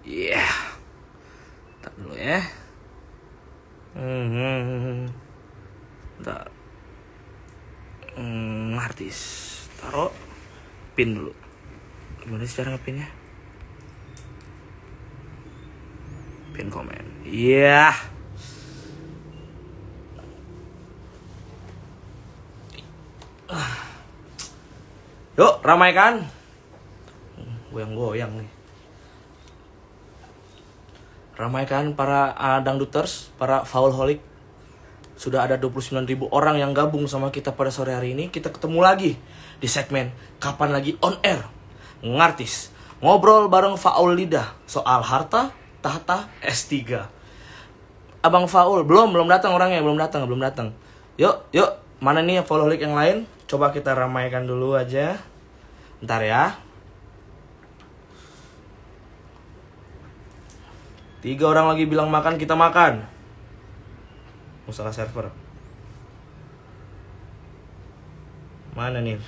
Iya. Tak dulu ya. Bentar. Artis. Taruh pin dulu. Gimana sih cara ngepinnya? Pin komen. Iya. Yuk, ramaikan. Goyang-goyang nih. Ramaikan para dangduters, para faulholic. Sudah ada 29.000 orang yang gabung sama kita pada sore hari ini. Kita ketemu lagi di segmen Kapan Lagi On Air. Ngartis. Ngobrol bareng Faul Lidah soal harta, tahta, S3. Abang Faul, belum datang orangnya, belum datang. Yuk, mana nih faulholic yang lain? Coba kita ramaikan dulu aja. Bentar ya. 3 orang lagi bilang makan, kita makan. Masalah server. Mana nih?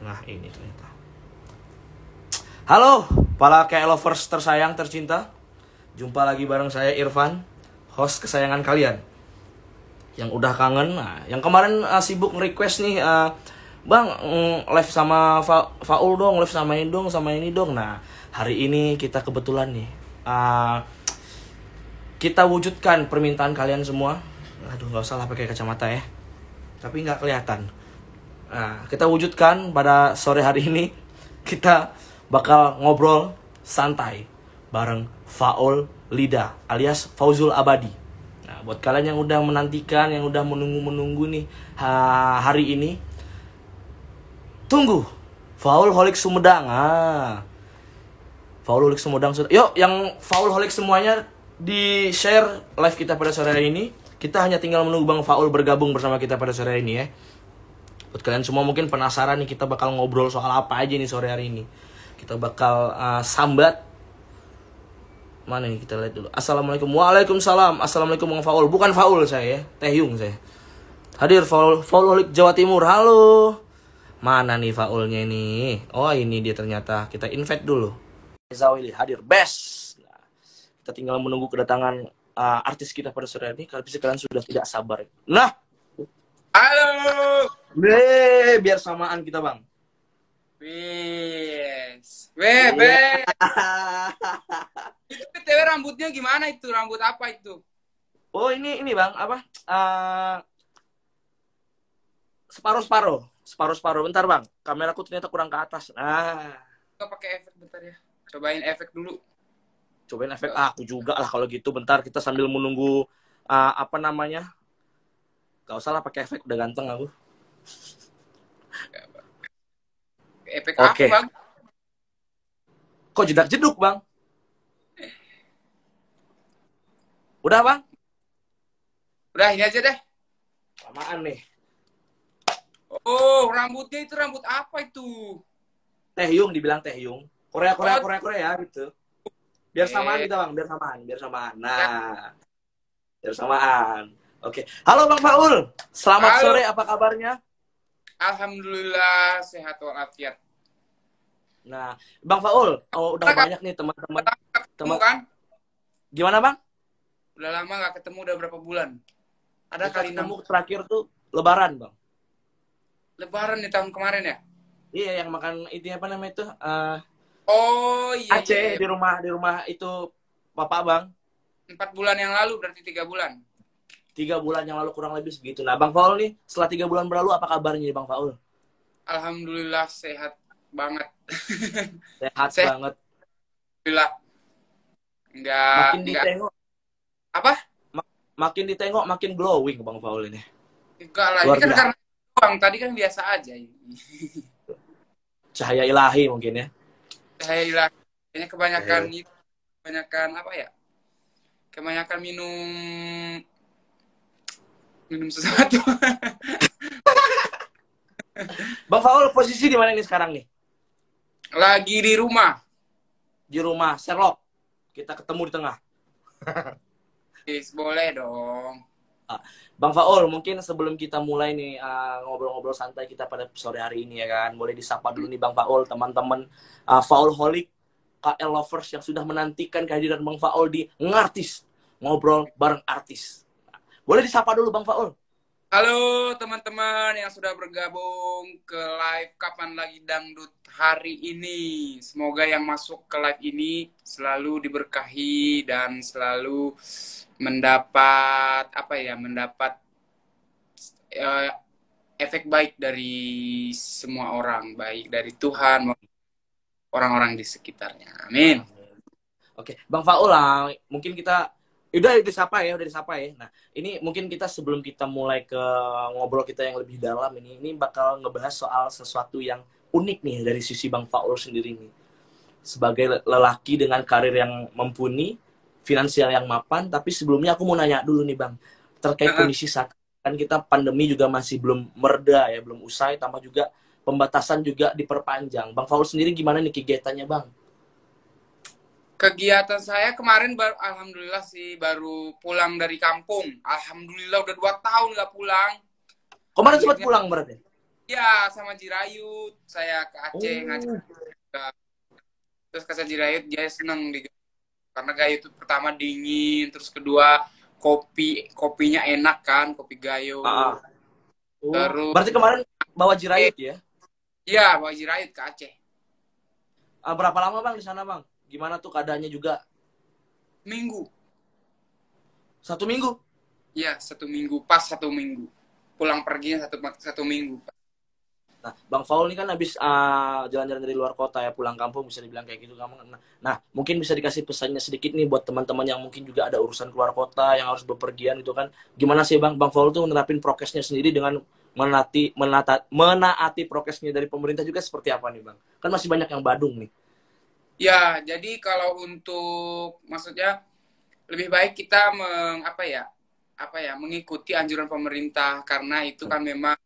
Nah, ini ternyata. Halo, para K-lovers tersayang, tercinta. Jumpa lagi bareng saya Irfan, host kesayangan kalian. Yang udah kangen, yang kemarin sibuk nge-request nih, Bang, live sama Faul dong, live sama ini dong. Nah, hari ini kita kebetulan nih, kita wujudkan permintaan kalian semua. Aduh, gak usah lah pakai kacamata ya, tapi gak kelihatan. Nah, kita wujudkan pada sore hari ini. Kita bakal ngobrol santai bareng Faul Lidah alias Fauzul Abadi. Nah, buat kalian yang udah menantikan, yang udah menunggu nih hari ini, tunggu Faulholic Sumedang. Faulholic Sumedang sudah. Yuk, yang Faulholic semuanya di share live kita pada sore hari ini. Kita hanya tinggal menunggu Bang Faul bergabung bersama kita pada sore hari ini ya. Buat kalian semua mungkin penasaran nih, kita bakal ngobrol soal apa aja nih sore hari ini. Kita bakal sambat. Mana nih, kita lihat dulu. Assalamualaikum. Waalaikumsalam. Assalamualaikum Bang Faul. Bukan Faul saya ya, Taehyung saya. Hadir Faulholic Jawa Timur. Halo. Mana nih Faulnya ini? Oh, ini dia ternyata. Kita invite dulu. Zawili hadir. Best. Nah, kita tinggal menunggu kedatangan artis kita pada sore ini. Kalau bisa kalian sudah tidak sabar. Nah. Halo. Biar samaan kita, Bang. Wes. Itu PTW rambutnya gimana itu? Rambut apa itu? Oh, ini Bang, apa? Separuh. Bentar, Bang. Kameraku ternyata kurang ke atas. Nggak pakai efek, bentar ya. Cobain efek dulu. Cobain efek. Aku juga lah kalau gitu. Bentar, kita sambil menunggu apa namanya? Gak usah lah pakai efek, udah ganteng aku. Efek Oke. apa, Bang? Kok jedak-jeduk, Bang? Udah, Bang? Udah, ini aja deh. Lamaan nih. Oh, rambutnya itu rambut apa itu? Taehyung, dibilang Taehyung. Korea gitu. Biar samaan kita, Bang, biar samaan. Nah. Biar samaan. Oke. Halo Bang Faul. Selamat sore, apa kabarnya? Alhamdulillah sehat walafiat. Nah, Bang Faul, udah banyak nih teman-teman. Ketemu kan? Gimana, Bang? Udah lama gak ketemu, udah berapa bulan? Ada Kita kali ketemu terakhir tuh Lebaran, Bang. Lebaran di tahun kemarin ya? Iya, yang makan itu apa namanya itu? Oh iya. Aceh, di rumah itu Bapak, Bang. 4 bulan yang lalu, berarti 3 bulan. 3 bulan yang lalu kurang lebih segitu. Nah, Bang Faul nih, setelah 3 bulan berlalu, apa kabarnya nih, Bang Faul? Alhamdulillah sehat banget. Sehat banget. Alhamdulillah. Makin ditengok. Apa? Makin ditengok, makin glowing Bang Faul ini. Enggak lah, ini kan karena Bang, tadi kan biasa aja. Cahaya ilahi mungkin ya. Cahaya ilahi. Kayaknya kebanyakan apa ya? Kebanyakan minum sesuatu. Bang Faul posisi di mana ini sekarang nih? Lagi di rumah. Di rumah Sherlock. Kita ketemu di tengah. Boleh dong. Bang Faul, mungkin sebelum kita mulai nih ngobrol-ngobrol santai kita pada sore hari ini ya kan, boleh disapa dulu nih Bang Faul, teman-teman Faulholic KL lovers yang sudah menantikan kehadiran Bang Faul di Ngartis, ngobrol bareng artis. Boleh disapa dulu Bang Faul. Halo teman-teman yang sudah bergabung ke live Kapan Lagi Dangdut hari ini. Semoga yang masuk ke live ini selalu diberkahi dan selalu mendapat eh, efek baik dari semua orang, baik dari Tuhan maupun orang-orang di sekitarnya. Amin. Oke, Bang Faul lah, mungkin kita udah disapa ya. Nah, ini mungkin kita sebelum kita mulai ke ngobrol kita yang lebih dalam ini bakal ngebahas soal sesuatu yang unik nih dari sisi Bang Faul sendiri nih. Sebagai lelaki dengan karir yang mumpuni, finansial yang mapan, tapi sebelumnya aku mau nanya dulu nih Bang, terkait kondisi saat kan kita pandemi juga masih belum mereda ya, belum usai, tambah juga pembatasan juga diperpanjang. Bang Faul sendiri gimana nih kegiatannya Bang? Kegiatan saya kemarin alhamdulillah sih baru pulang dari kampung. Alhamdulillah udah 2 tahun nggak pulang. Kemarin sempat pulang berarti? Ya, sama Jirayut. Saya ke Aceh ngajak. Terus ke Jirayut dia seneng karena Gayo itu pertama dingin, terus kedua kopinya enak kan, kopi Gayo. Terus berarti kemarin bawa Jirayut ya? Iya, bawa Jirayut ke Aceh. Berapa lama Bang di sana Bang? Gimana tuh keadaannya juga? Minggu. 1 minggu? Iya, 1 minggu. Pas 1 minggu. Pulang perginya 1 minggu. Nah, Bang Faul ini kan habis jalan-jalan dari luar kota ya, pulang kampung bisa dibilang kayak gitu. Nah, mungkin bisa dikasih pesannya sedikit nih buat teman-teman yang mungkin juga ada urusan keluar kota, yang harus bepergian gitu kan. Gimana sih Bang Faul tuh menerapin prokesnya sendiri dengan menaati prokesnya dari pemerintah juga seperti apa nih Bang? Kan masih banyak yang badung nih. Ya, jadi kalau untuk maksudnya lebih baik kita mengikuti anjuran pemerintah karena itu kan memang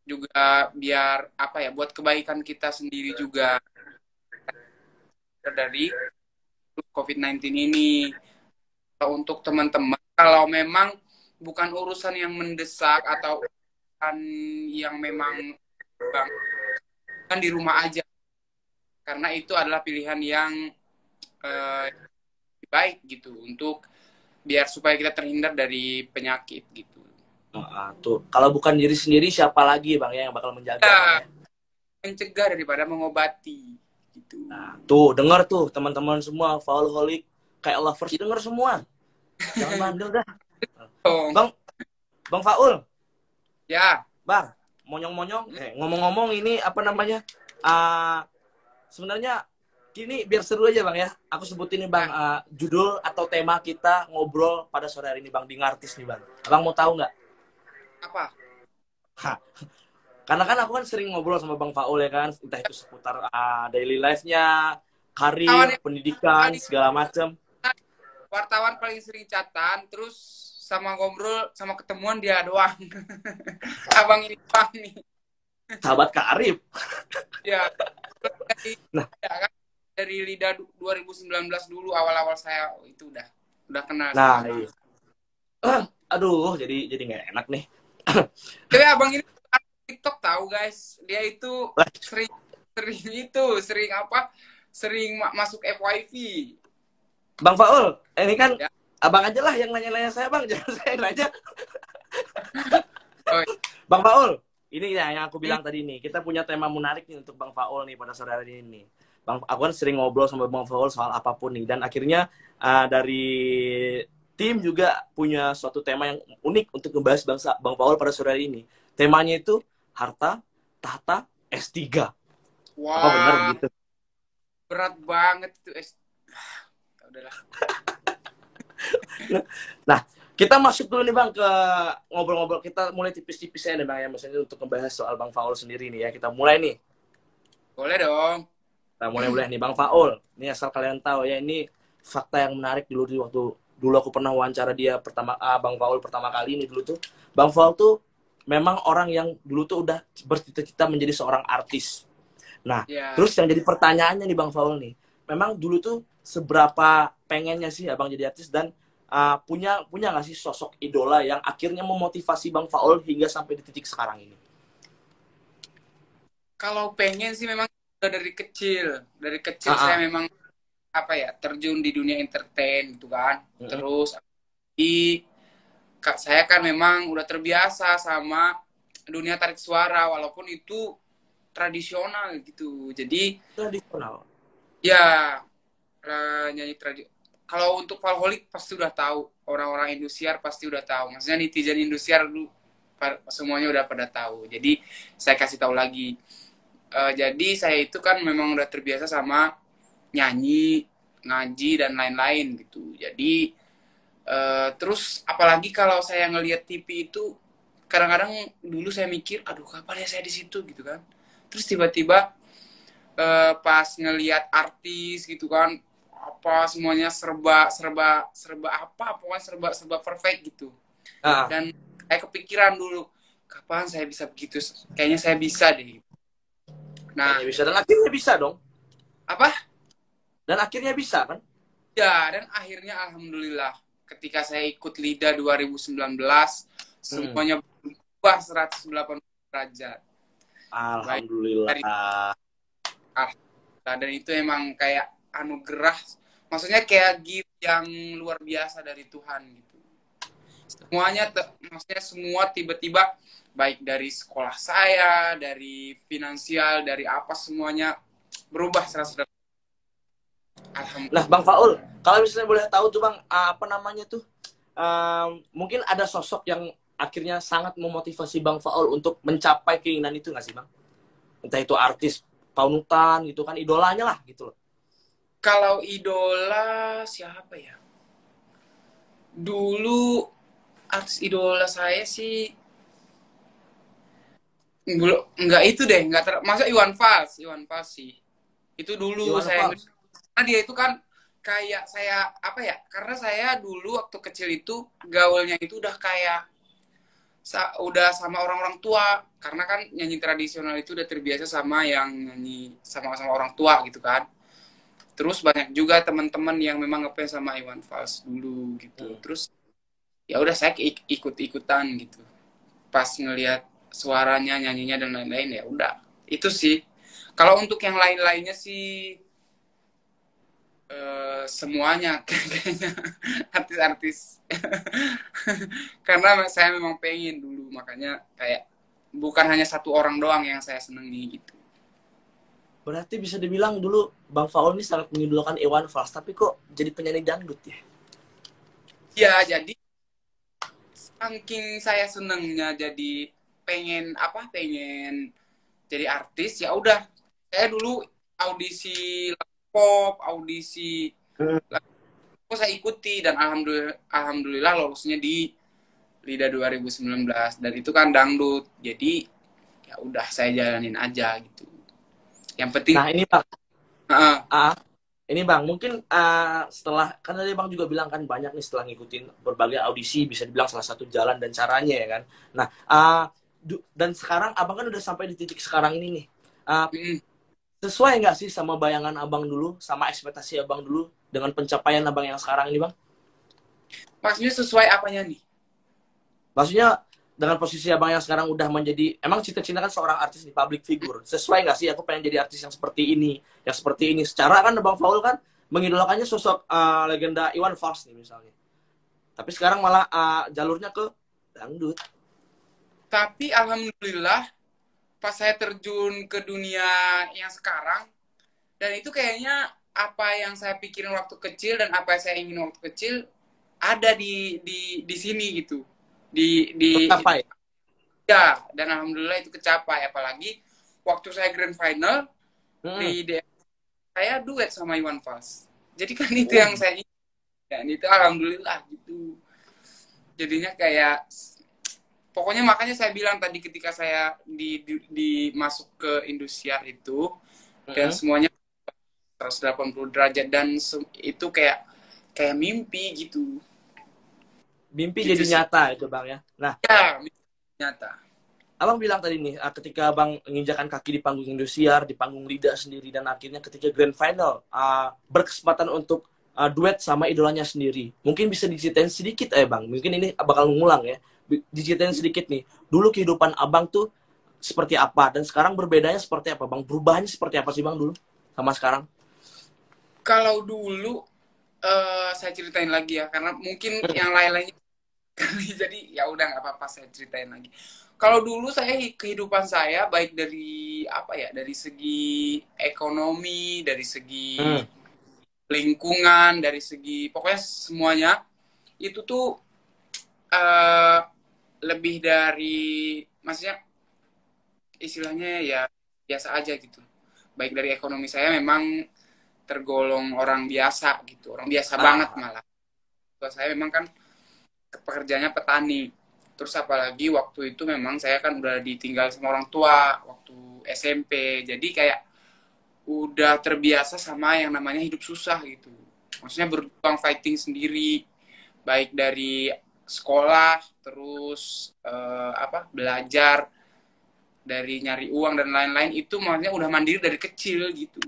juga biar buat kebaikan kita sendiri juga dari COVID-19 ini. Untuk teman-teman kalau memang bukan urusan yang mendesak atau urusan yang memang kan di rumah aja. Karena itu adalah pilihan yang baik gitu untuk biar supaya kita terhindar dari penyakit gitu. Tuh, kalau bukan diri sendiri siapa lagi Bang ya yang bakal menjaga? Ya, mencegah daripada mengobati gitu. Nah, tuh dengar tuh teman-teman semua, Faulholic kayak lovers dengar semua. Jangan bandel dah. Bang Faul. Ya. Bang, monyong-monyong. Ngomong-ngomong ini apa namanya? Sebenarnya gini biar seru aja Bang ya. Aku sebutin nih Bang, judul atau tema kita ngobrol pada sore hari ini Bang di Ngartis nih Bang. Abang mau tahu nggak? Apa? Karena kan aku kan sering ngobrol sama Bang Faul ya kan, entah itu seputar daily life-nya, karir, pendidikan, segala macam. Wartawan paling sering catatan, terus sama ngobrol, sama ketemuan dia doang. Abang ini Bang nih. Sahabat karib. Ya. Ya kan? Dari Lidah 2019 dulu awal-awal saya itu udah kenal. Nah, iya. Aduh, jadi nggak enak nih. Tapi abang ini TikTok tahu guys, dia itu sering masuk FYP. Bang Faul, ini kan ya. Abang aja lah yang nanya-nanya saya Bang, jangan saya nanya. Bang Faul, ini ya yang aku bilang tadi nih, kita punya tema menarik nih untuk Bang Faul nih pada sore hari ini. Bang, aku kan sering ngobrol sama Bang Faul soal apapun nih, dan akhirnya dari tim juga punya suatu tema yang unik untuk membahas Bang Faul pada sore hari ini. Temanya itu harta, tahta, S3. Wah, apa benar gitu? Berat banget itu udahlah. Nah, kita masuk dulu nih Bang ke ngobrol-ngobrol. Kita mulai tipis-tipis ya nih Bang ya, misalnya untuk membahas soal Bang Faul sendiri nih ya. Kita mulai nih. Boleh dong. Kita mulai nih Bang Faul. Ini asal kalian tahu ya, ini fakta yang menarik dulu waktu dulu aku pernah wawancara dia Bang Faul pertama kali ini dulu tuh. Bang Faul tuh memang orang yang dulu tuh udah bercita-cita menjadi seorang artis. Nah, terus yang jadi pertanyaannya nih Bang Faul nih, memang dulu tuh seberapa pengennya sih Abang jadi artis dan punya nggak sih sosok idola yang akhirnya memotivasi Bang Faul hingga sampai di titik sekarang ini? Kalau pengen sih memang dari kecil saya memang apa ya, terjun di dunia entertain gitu kan. Mm-mm. Terus saya kan memang udah terbiasa sama dunia tarik suara walaupun itu tradisional gitu. Jadi Tradisional. ya nyanyi tradisional. Kalau untuk Valholik pasti udah tahu, orang-orang Indosiar pasti udah tahu. Maksudnya netizen Indosiar dulu semuanya udah pada tahu. Jadi saya kasih tahu lagi. Jadi saya itu kan memang udah terbiasa sama nyanyi, ngaji dan lain-lain gitu. Jadi terus apalagi kalau saya ngelihat TV itu kadang-kadang dulu saya mikir, aduh kapan ya saya di situ gitu kan. Terus tiba-tiba pas ngelihat artis gitu kan, apa semuanya serba apa pokoknya serba perfect gitu. Ah, Dan saya kepikiran dulu kapan saya bisa begitu, kayaknya saya bisa deh. Nah, kayaknya bisa dan akhirnya bisa dong. apa Dan akhirnya bisa kan? ya, dan akhirnya alhamdulillah ketika saya ikut LIDA 2019 Hmm. semuanya berubah 180 derajat. Baik dari Alhamdulillah. dan itu emang kayak anugerah, maksudnya kayak gift yang luar biasa dari Tuhan gitu. Semuanya maksudnya semua tiba-tiba, baik dari sekolah saya, dari finansial, dari apa, semuanya berubah 180. Nah, Alhamdulillah. Bang Faul, kalau misalnya boleh tahu tuh Bang, apa namanya tuh? Mungkin ada sosok yang akhirnya sangat memotivasi Bang Faul untuk mencapai keinginan itu nggak sih Bang? Entah itu artis panutan gitu kan, idolanya lah gitu loh. Kalau idola siapa ya? Dulu artis idola saya sih belum, nggak itu deh, nggak masa Iwan Fals sih. Itu dulu Iwan saya, Fals. karena dia itu kan kayak saya apa ya? Karena saya dulu waktu kecil itu gaulnya itu udah kayak udah sama orang-orang tua, karena kan nyanyi tradisional itu udah terbiasa sama yang nyanyi sama-sama orang tua gitu kan. Terus banyak juga teman-teman yang memang ngefans sama Iwan Fals dulu gitu. Hmm. Terus ya udah saya ikut-ikutan gitu. Pas ngelihat suaranya, nyanyinya dan lain-lain, ya udah. Itu sih. Kalau untuk yang lain-lainnya sih semuanya kayaknya artis-artis. Karena saya memang pengen dulu, makanya kayak bukan hanya satu orang doang yang saya senengi gitu. Berarti bisa dibilang dulu Bang Faul ini sangat mengidolakan Iwan Fals, tapi kok jadi penyanyi dangdut ya? Ya, jadi saking saya senengnya jadi pengen jadi artis, ya udah. Saya dulu audisi pop, audisi Hmm. lagu saya ikuti, dan alhamdulillah lolosnya di LIDA 2019, dan itu kan dangdut. Jadi ya udah saya jalanin aja gitu. Yang penting Nah ini Bang, uh, ah, ini Bang, mungkin setelah, kan tadi Bang juga bilang kan banyak nih setelah ngikutin berbagai audisi, bisa dibilang salah satu jalan dan caranya ya kan. Nah, dan sekarang Abang kan udah sampai di titik sekarang ini nih. Ah, sesuai nggak sih sama bayangan Abang dulu, sama ekspektasi Abang dulu, dengan pencapaian Abang yang sekarang ini Bang? maksudnya sesuai apanya nih? Maksudnya dengan posisi Abang yang sekarang udah menjadi, emang cita-cita kan seorang artis di public figure. Sesuai nggak sih aku pengen jadi artis yang seperti ini, yang seperti ini. Secara kan Abang Faul kan mengidolakannya sosok legenda Iwan Fals nih misalnya. Tapi sekarang malah jalurnya ke dangdut. Tapi alhamdulillah pas saya terjun ke dunia yang sekarang, dan itu kayaknya apa yang saya pikirin waktu kecil dan apa yang saya ingin waktu kecil ada di sini gitu, di Tercapai. ya, dan alhamdulillah itu kecapai. Apalagi waktu saya grand final Hmm. di saya duet sama Iwan Fals, jadi kan itu Oh, yang saya ingin, dan itu alhamdulillah gitu. Jadinya kayak pokoknya, makanya saya bilang tadi ketika saya di masuk ke Indosiar itu, dan hmm. semuanya 180 derajat, dan itu kayak kayak mimpi gitu. Mimpi Gitu jadi sih. nyata itu Bang ya. Nah, Ya, mimpi nyata. Abang bilang tadi nih, ketika Abang menginjakan kaki di panggung Indosiar, di panggung Lida sendiri, dan akhirnya ketika grand final, berkesempatan untuk duet sama idolanya sendiri. Mungkin bisa diceritain sedikit Bang. Mungkin ini bakal ngulang ya. Diceritain sedikit nih. Dulu kehidupan Abang tuh seperti apa, dan sekarang berbedanya seperti apa Bang? Perubahannya seperti apa sih Bang dulu sama sekarang? Kalau dulu saya ceritain lagi ya, karena mungkin yang lain-lainnya jadi ya udah nggak apa-apa saya ceritain lagi. Kalau dulu saya kehidupan saya baik dari apa ya, dari segi ekonomi, dari segi Hmm. lingkungan, dari segi pokoknya semuanya itu tuh eh, lebih dari, maksudnya istilahnya ya biasa aja gitu. Baik dari ekonomi saya memang tergolong orang biasa gitu, orang biasa banget Ah, malah. Kalau saya memang kan pekerjaannya petani. Terus apalagi waktu itu memang saya kan udah ditinggal sama orang tua waktu SMP. Jadi kayak udah terbiasa sama yang namanya hidup susah gitu. Maksudnya berjuang fighting sendiri, baik dari sekolah, terus belajar, dari nyari uang dan lain-lain itu maksudnya udah mandiri dari kecil gitu.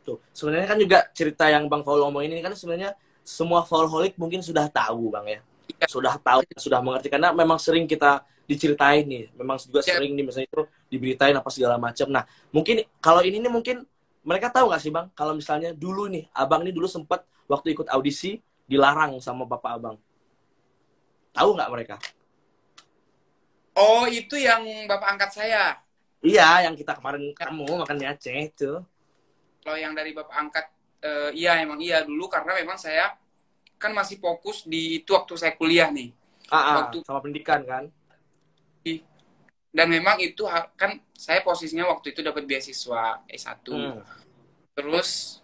tuh. Sebenarnya kan juga cerita yang Bang Faul omongin ini kan sebenarnya semua foulholic mungkin sudah tahu Bang ya. Ya, Sudah tahu, sudah mengerti karena memang sering kita diceritain nih, memang juga ya, sering nih misalnya itu diberitain apa segala macam. Nah, mungkin kalau ini nih mungkin mereka tahu nggak sih Bang, kalau misalnya dulu nih, Abang ini dulu sempat waktu ikut audisi dilarang sama Bapak Abang. Tahu nggak mereka? oh itu yang bapak angkat saya. Iya, yang kita kemarin Ya, ketemu makan di Aceh itu. kalau yang dari bapak angkat, iya emang iya dulu karena memang saya kan masih fokus di itu waktu saya kuliah nih. Waktu Sama pendidikan kan. dan memang itu kan saya posisinya waktu itu dapat beasiswa S1. Hmm. Terus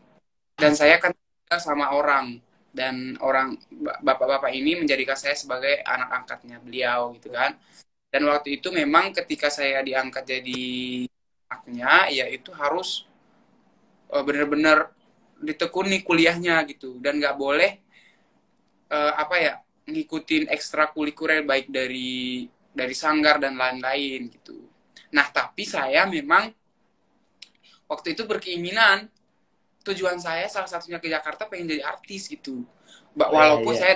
dan saya kan tinggal sama orang, dan orang bapak-bapak ini menjadikan saya sebagai anak angkatnya beliau gitu kan. Dan waktu itu memang ketika saya diangkat jadi anaknya, ya itu harus benar-benar ditekuni kuliahnya gitu, dan nggak boleh apa ya, ngikutin ekstrakurikuler baik dari sanggar dan lain-lain gitu. Nah tapi saya memang waktu itu berkeinginan, tujuan saya salah satunya ke Jakarta pengen jadi artis gitu. Oh iya Walaupun iya. saya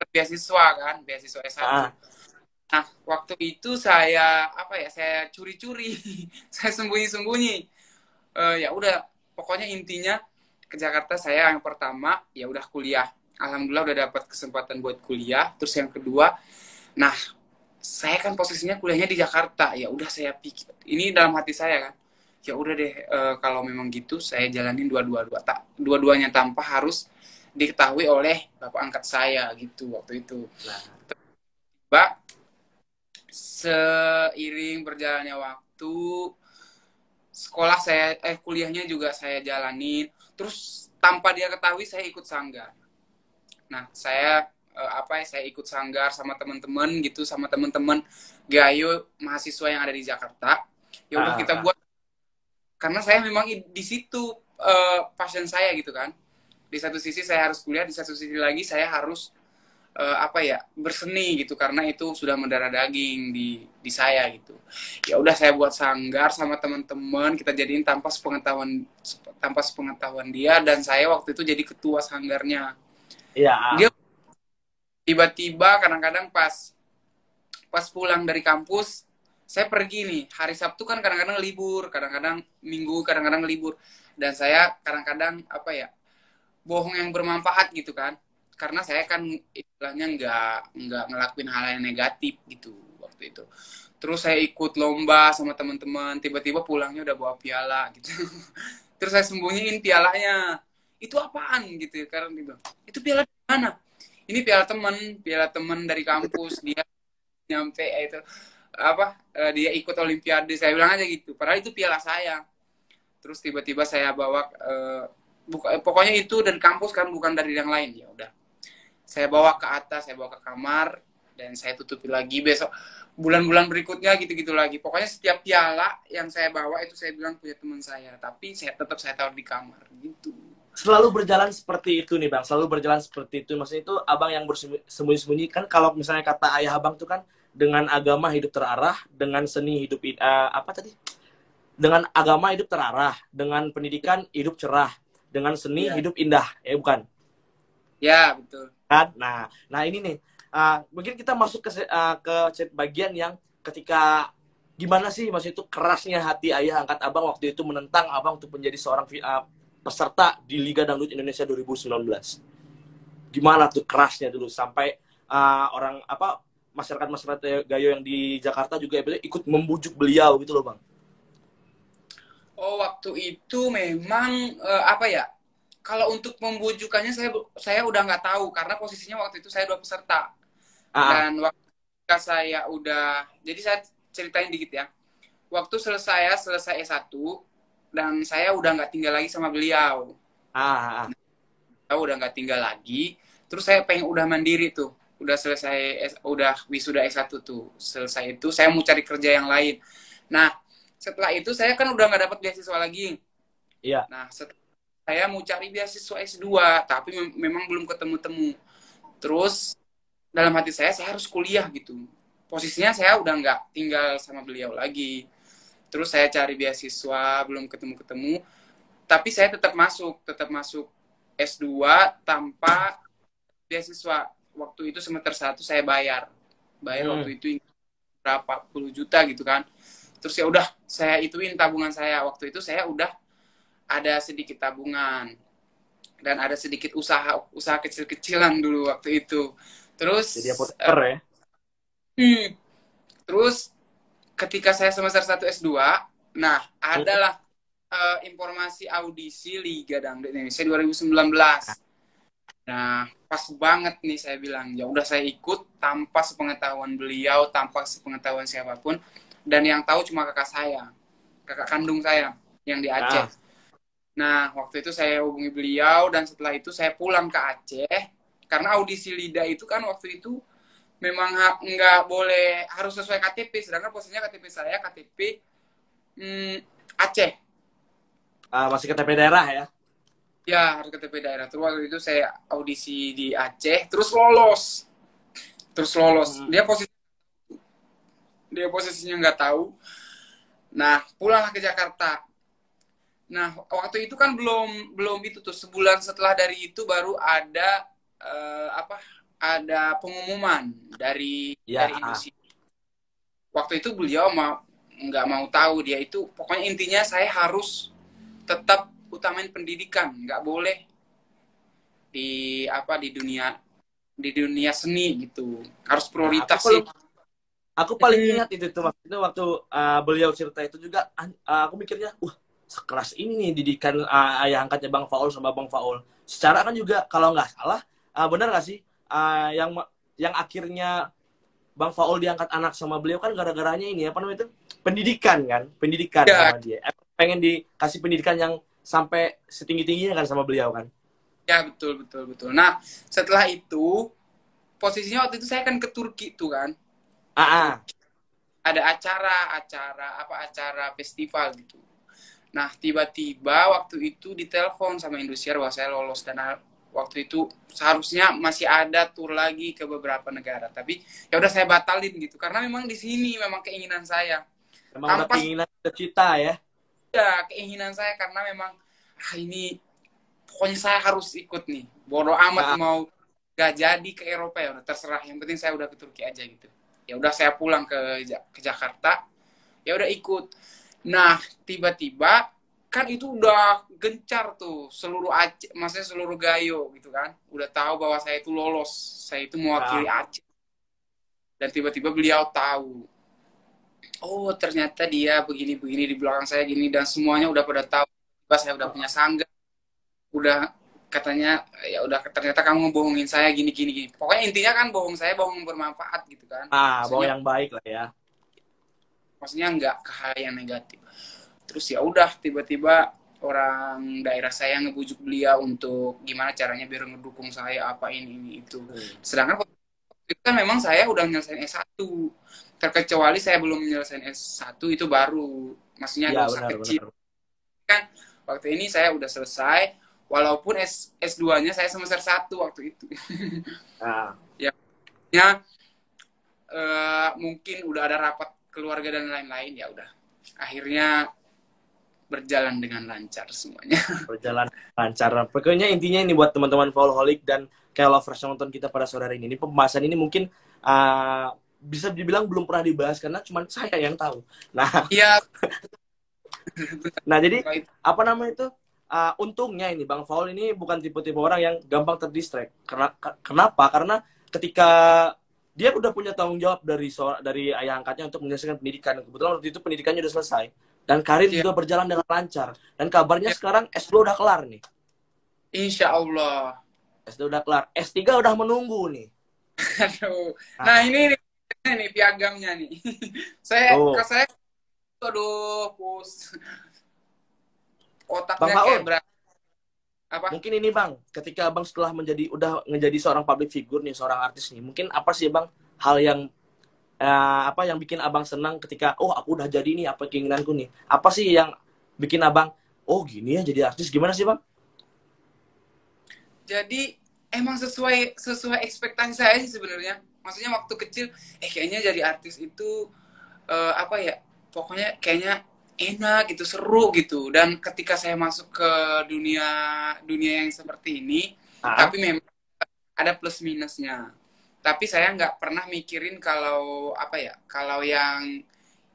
beasiswa kan, beasiswa S1. Ah, Nah, waktu itu saya apa ya? Saya curi-curi, saya sembunyi-sembunyi. Ya udah, pokoknya intinya ke Jakarta saya yang pertama ya udah kuliah. Alhamdulillah udah dapat kesempatan buat kuliah. Terus yang kedua, nah saya kan posisinya kuliahnya di Jakarta. Ya udah saya pikir, ini dalam hati saya kan. Ya udah deh, kalau memang gitu saya jalanin dua-duanya tanpa harus diketahui oleh bapak angkat saya gitu waktu itu. nah, Mbak, seiring berjalannya waktu, sekolah saya kuliahnya juga saya jalanin, terus tanpa dia ketahui saya ikut sanggar. Nah saya saya ikut sanggar sama teman-teman gitu, sama teman-teman gayo mahasiswa yang ada di Jakarta. Ya udah kita ah. buat, karena saya memang di situ passion saya gitu kan. Di satu sisi saya harus kuliah, di satu sisi lagi saya harus berseni gitu, karena itu sudah mendarah daging di saya gitu. Ya udah saya buat sanggar sama teman-teman, kita jadiin tanpa sepengetahuan dia, dan saya waktu itu jadi ketua sanggarnya. Iya, Dia tiba-tiba kadang-kadang pas pas pulang dari kampus, saya pergi nih hari Sabtu kan, kadang-kadang libur, kadang-kadang Minggu, kadang-kadang libur, dan saya kadang-kadang bohong yang bermanfaat gitu kan, karena saya kan istilahnya nggak ngelakuin hal yang negatif gitu waktu itu. Terus saya ikut lomba sama teman-teman, tiba-tiba pulangnya udah bawa piala gitu. Terus saya sembunyiin pialanya, itu apaan gitu karena gitu, itu piala di mana, ini piala teman dari kampus, dia nyampe itu dia ikut olimpiade, saya bilang aja gitu, padahal itu piala saya. Terus tiba-tiba saya bawa pokoknya itu dari kampus kan, bukan dari yang lain. Ya udah saya bawa ke atas, saya bawa ke kamar, dan saya tutupi lagi. Besok bulan-bulan berikutnya gitu-gitu lagi, pokoknya setiap piala yang saya bawa itu saya bilang punya teman saya, tapi saya taruh di kamar gitu. selalu berjalan seperti itu nih Bang, selalu berjalan seperti itu. Maksudnya itu Abang yang bersembunyi-sembunyi kan, kalau misalnya kata ayah Abang tuh kan, dengan agama hidup terarah, dengan seni hidup apa tadi? Dengan agama hidup terarah, dengan pendidikan hidup cerah, dengan seni Iya, hidup indah, bukan? ya betul. Kan? Nah ini nih, mungkin kita masuk ke bagian yang ketika gimana sih, maksud itu kerasnya hati ayah angkat Abang waktu itu menentang Abang untuk menjadi seorang peserta di Liga Dangdut Indonesia 2019. Gimana tuh kerasnya dulu sampai orang apa masyarakat Gayo yang di Jakarta juga ikut membujuk beliau gitu loh Bang. Oh, waktu itu memang apa ya? Kalau untuk membujukannya saya udah nggak tahu karena posisinya waktu itu saya 2 peserta. Dan waktu saya udah, jadi saya ceritain dikit ya. Waktu selesai S1 dan saya udah nggak tinggal lagi sama beliau. Saya udah nggak tinggal lagi. Terus saya pengen udah mandiri tuh. Udah selesai, udah wisuda S1 tuh. Selesai itu saya mau cari kerja yang lain. Nah, setelah itu saya kan udah nggak dapat beasiswa lagi. Iya. Nah, saya mau cari beasiswa S2, tapi memang belum ketemu-temu. Terus dalam hati saya harus kuliah gitu. Posisinya saya udah nggak tinggal sama beliau lagi. Terus saya cari beasiswa, belum ketemu-ketemu. Tapi saya tetap masuk S2 tanpa beasiswa. Waktu itu semester 1 saya bayar. Waktu itu berapa puluh juta gitu kan. Terus ya udah saya ituin tabungan saya. Waktu itu saya udah ada sedikit tabungan dan ada sedikit usaha kecil-kecilan dulu waktu itu. Terus jadi apoteker ya. Terus ketika saya semester 1 S2, nah adalah informasi audisi Liga Dangdut Indonesia 2019. Nah, pas banget nih saya bilang, ya udah saya ikut tanpa sepengetahuan beliau, tanpa sepengetahuan siapapun, dan yang tahu cuma kakak kandung saya yang di Aceh. Nah, waktu itu saya hubungi beliau dan setelah itu saya pulang ke Aceh karena audisi LIDA itu kan waktu itu memang nggak boleh, harus sesuai KTP, sedangkan posisinya KTP saya KTP Aceh. Masih KTP daerah ya? Ya, harus KTP daerah. Terus waktu itu saya audisi di Aceh, terus lolos. Dia posisinya nggak tahu. Nah, pulanglah ke Jakarta. Nah, waktu itu kan belum itu tuh, sebulan setelah dari itu baru ada ada pengumuman dari Indonesia. Waktu itu beliau nggak mau tahu, dia itu pokoknya intinya saya harus tetap utamain pendidikan, nggak boleh di dunia seni gitu, harus prioritas sih. Aku paling ingat itu tuh waktu beliau cerita itu juga, aku mikirnya, sekeras ini nih didikan ayah angkatnya Bang Faul sama Bang Faul. Secara kan juga kalau nggak salah, benar nggak sih yang akhirnya Bang Faul diangkat anak sama beliau kan gara-garanya ini apa namanya itu pendidikan Ya. sama dia. Pengen dikasih pendidikan yang sampai setinggi-tingginya kan sama beliau kan. Ya, betul. Nah, setelah itu posisinya waktu itu saya kan ke Turki tuh kan. Ada acara festival gitu. Nah, tiba-tiba waktu itu ditelepon sama Indosiar bahwa saya lolos, dan waktu itu seharusnya masih ada tur lagi ke beberapa negara, tapi ya udah saya batalin gitu karena memang di sini memang keinginan saya. Memang keinginan cita ya. Ya, keinginan saya karena memang ini pokoknya saya harus ikut nih. Bodoh amat mau gak jadi ke Eropa, ya udah terserah. Yang penting saya udah ke Turki aja gitu. Ya udah saya pulang ke Jakarta. Ya udah ikut. Nah, tiba-tiba kan itu udah gencar tuh seluruh Aceh, maksudnya seluruh Gayo gitu kan. Udah tahu bahwa saya itu lolos, saya itu mewakili Aceh. Dan tiba-tiba beliau tahu. Oh, ternyata dia begini-begini di belakang saya gini, dan semuanya udah pada tahu. Pas saya udah punya sangga. Udah katanya ya udah ternyata kamu ngebohongin saya gini. Pokoknya intinya kan bohong bermanfaat gitu kan. Bohong yang baik lah ya. Maksudnya nggak ke hal yang negatif. Terus ya udah tiba-tiba orang daerah saya ngebujuk beliau untuk gimana caranya biar ngedukung saya apa ini itu. Sedangkan itu kan memang saya udah nyelesain S1. Terkecuali saya belum nyelesain S1 itu baru. Maksudnya dosa kecil. Kan waktu ini saya udah selesai, walaupun S2-nya saya semester 1 waktu itu. Ya, mungkin udah ada rapat keluarga dan lain-lain, ya udah. Akhirnya berjalan dengan lancar semuanya. Berjalan lancar. Pokoknya intinya ini buat teman-teman Faulholic dan kayak lovers yang nonton kita pada sore hari ini. Ini pembahasan ini mungkin bisa dibilang belum pernah dibahas karena cuma saya yang tahu. Nah, iya. Nah, jadi apa namanya itu? untungnya ini Bang Faul ini bukan tipe-tipe orang yang gampang terdistract. Kenapa? Karena ketika dia udah punya tanggung jawab dari ayah angkatnya untuk menyelesaikan pendidikan. Kebetulan waktu itu pendidikannya udah selesai dan karir Ya, juga berjalan dengan lancar. Dan kabarnya ya. sekarang S2 udah kelar nih. Insya Allah. S2 udah kelar, S3 udah menunggu nih. Aduh. Nah Nah, ini nih piagamnya nih. tuh. saya, aduh, Bang otaknya kayak Faul, berat. Apa? mungkin ini Bang, ketika Abang setelah udah menjadi seorang public figure nih, seorang artis nih, mungkin apa sih Bang hal yang apa yang bikin Abang senang ketika oh aku udah jadi nih apa keinginanku nih? Apa sih yang bikin Abang oh gini ya jadi artis gimana sih Bang? Jadi emang sesuai ekspektasi saya sih sebenarnya. Maksudnya waktu kecil, kayaknya jadi artis itu apa ya? Pokoknya kayaknya enak gitu, seru gitu. Dan ketika saya masuk ke dunia dunia yang seperti ini, Ah, tapi memang ada plus minusnya. Tapi saya nggak pernah mikirin kalau apa ya? Kalau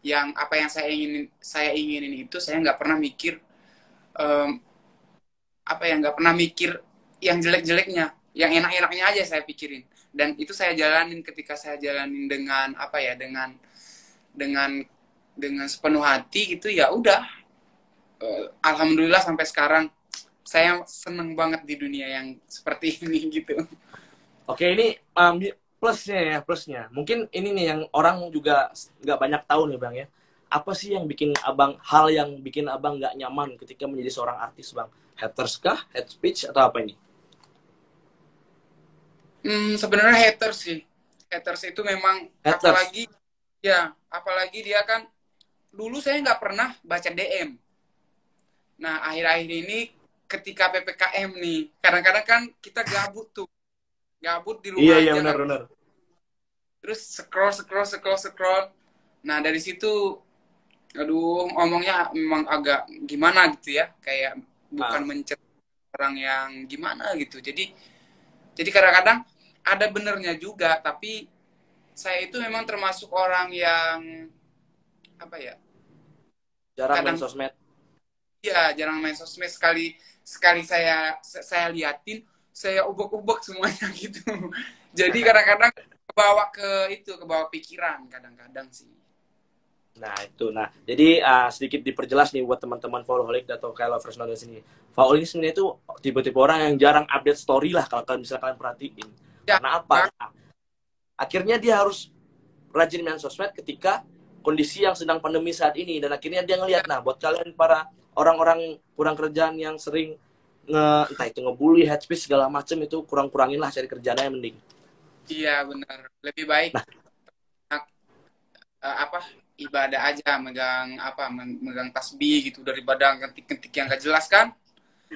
yang apa yang saya inginin itu saya nggak pernah mikir em, apa ya nggak pernah mikir yang jelek-jeleknya, yang enak-enaknya aja saya pikirin. Dan itu saya jalanin ketika saya jalanin dengan apa ya dengan dengan sepenuh hati gitu ya udah. Alhamdulillah sampai sekarang saya seneng banget di dunia yang seperti ini gitu. oke ini plusnya ya plusnya. Mungkin ini nih yang orang juga nggak banyak tahu nih Bang ya. Apa sih yang bikin Abang hal yang bikin Abang nggak nyaman ketika menjadi seorang artis Bang? Haters kah? Hate speech atau apa ini? Sebenarnya haters sih. Haters itu memang Haters. apalagi dia kan dulu saya nggak pernah baca DM. Nah, akhir-akhir ini ketika PPKM nih, kadang-kadang kan kita gabut tuh. Gabut di Iya rumah iya aja benar kan. benar. Terus scroll. Nah, dari situ aduh ngomongnya memang agak gimana gitu ya. Kayak bukan Ah, mencet orang yang gimana gitu. Jadi kadang-kadang ada benernya juga, tapi saya itu memang termasuk orang yang apa ya? jarang main Kadang sosmed. ya jarang main sosmed sekali sekali saya liatin saya ubek-ubek semuanya gitu. Jadi kadang-kadang ke bawa pikiran kadang-kadang sih. Nah, itu. Nah, jadi sedikit diperjelas nih buat teman-teman Followholic atau Kyle Lovers Nonton sini. Faul ini sebenarnya itu tipe-tipe orang yang jarang update story lah kalau kalian bisa kalian perhatiin. Ya, Karena apa? Nah, akhirnya dia harus rajin main sosmed ketika kondisi yang sedang pandemi saat ini dan akhirnya dia ya, ngelihat nah buat kalian para orang-orang kurang kerjaan yang sering entah itu ngebully, head speech segala macem itu kurang-kurangin lah cari kerjaan yang mending. iya benar. Lebih baik Nah, apa ibadah aja megang tasbih gitu daripada ketik-ketik yang gak jelas kan?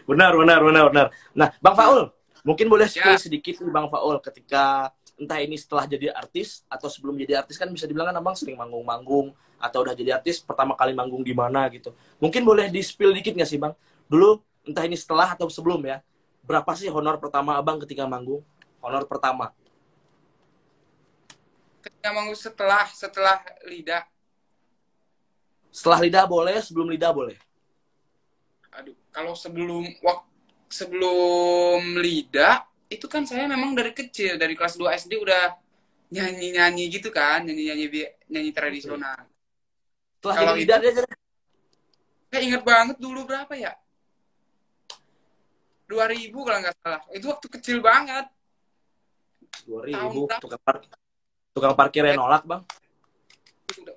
benar. Nah, Bang Nah, Faul, mungkin boleh spill ya, sedikit nih Bang Faul ketika entah ini setelah jadi artis atau sebelum jadi artis kan bisa dibilang kan Abang sering manggung-manggung atau udah jadi artis pertama kali manggung di mana gitu. Mungkin boleh di spill dikit nggak sih Bang? Dulu entah ini setelah atau sebelum ya. Berapa sih honor pertama Abang ketika manggung? Honor pertama. ketika mau setelah lidah. Setelah lidah boleh, sebelum lidah boleh. Aduh, kalau sebelum lidah itu kan saya memang dari kecil dari kelas 2 SD udah nyanyi-nyanyi gitu kan, nyanyi Oke. tradisional. Setelah jadi Kalau lidah itu dia jadi saya ingat banget dulu berapa ya? 2000 kalau nggak salah. Itu waktu kecil banget. dua Tahun ribu berapa? tukang parkirnya Eh, nolak Bang.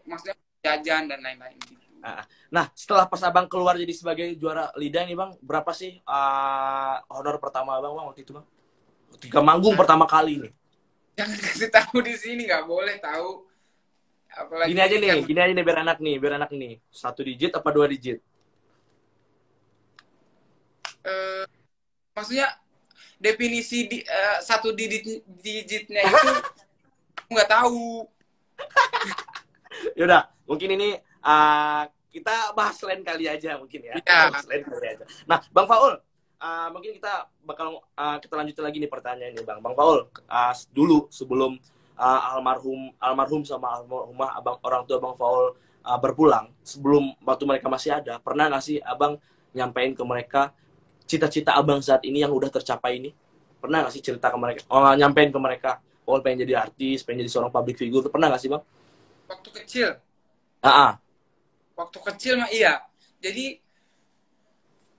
maksudnya jajan dan lain-lain gitu. Nah, setelah pas Abang keluar jadi sebagai juara lidah nih Bang, berapa sih honor pertama Abang Bang waktu itu Bang? Ketika manggung Aduh, pertama kali nih. jangan kasih tahu di sini, nggak boleh tahu. Apalagi ini kan Gini aja nih biar enak nih. Satu digit apa dua digit? eh, maksudnya definisi satu digitnya itu nggak tahu. Yaudah, mungkin ini kita bahas lain kali aja mungkin ya. Kita Ya, bahas lain kali aja. Nah, Bang Faul, mungkin kita bakal kita lanjutin lagi nih pertanyaan ini, Bang. Bang Faul, dulu sebelum almarhum sama almarhumah abang orang tua Bang Faul berpulang, sebelum waktu mereka masih ada, pernah nggak sih Abang nyampein ke mereka cita-cita abang saat ini yang udah tercapai ini? Pernah nggak sih cerita ke mereka? Oh, nyampein ke mereka, oh pengen jadi artis, pengen jadi seorang public figure, tuh pernah nggak sih bang? Waktu kecil, Ah, ah. waktu kecil mah iya. Jadi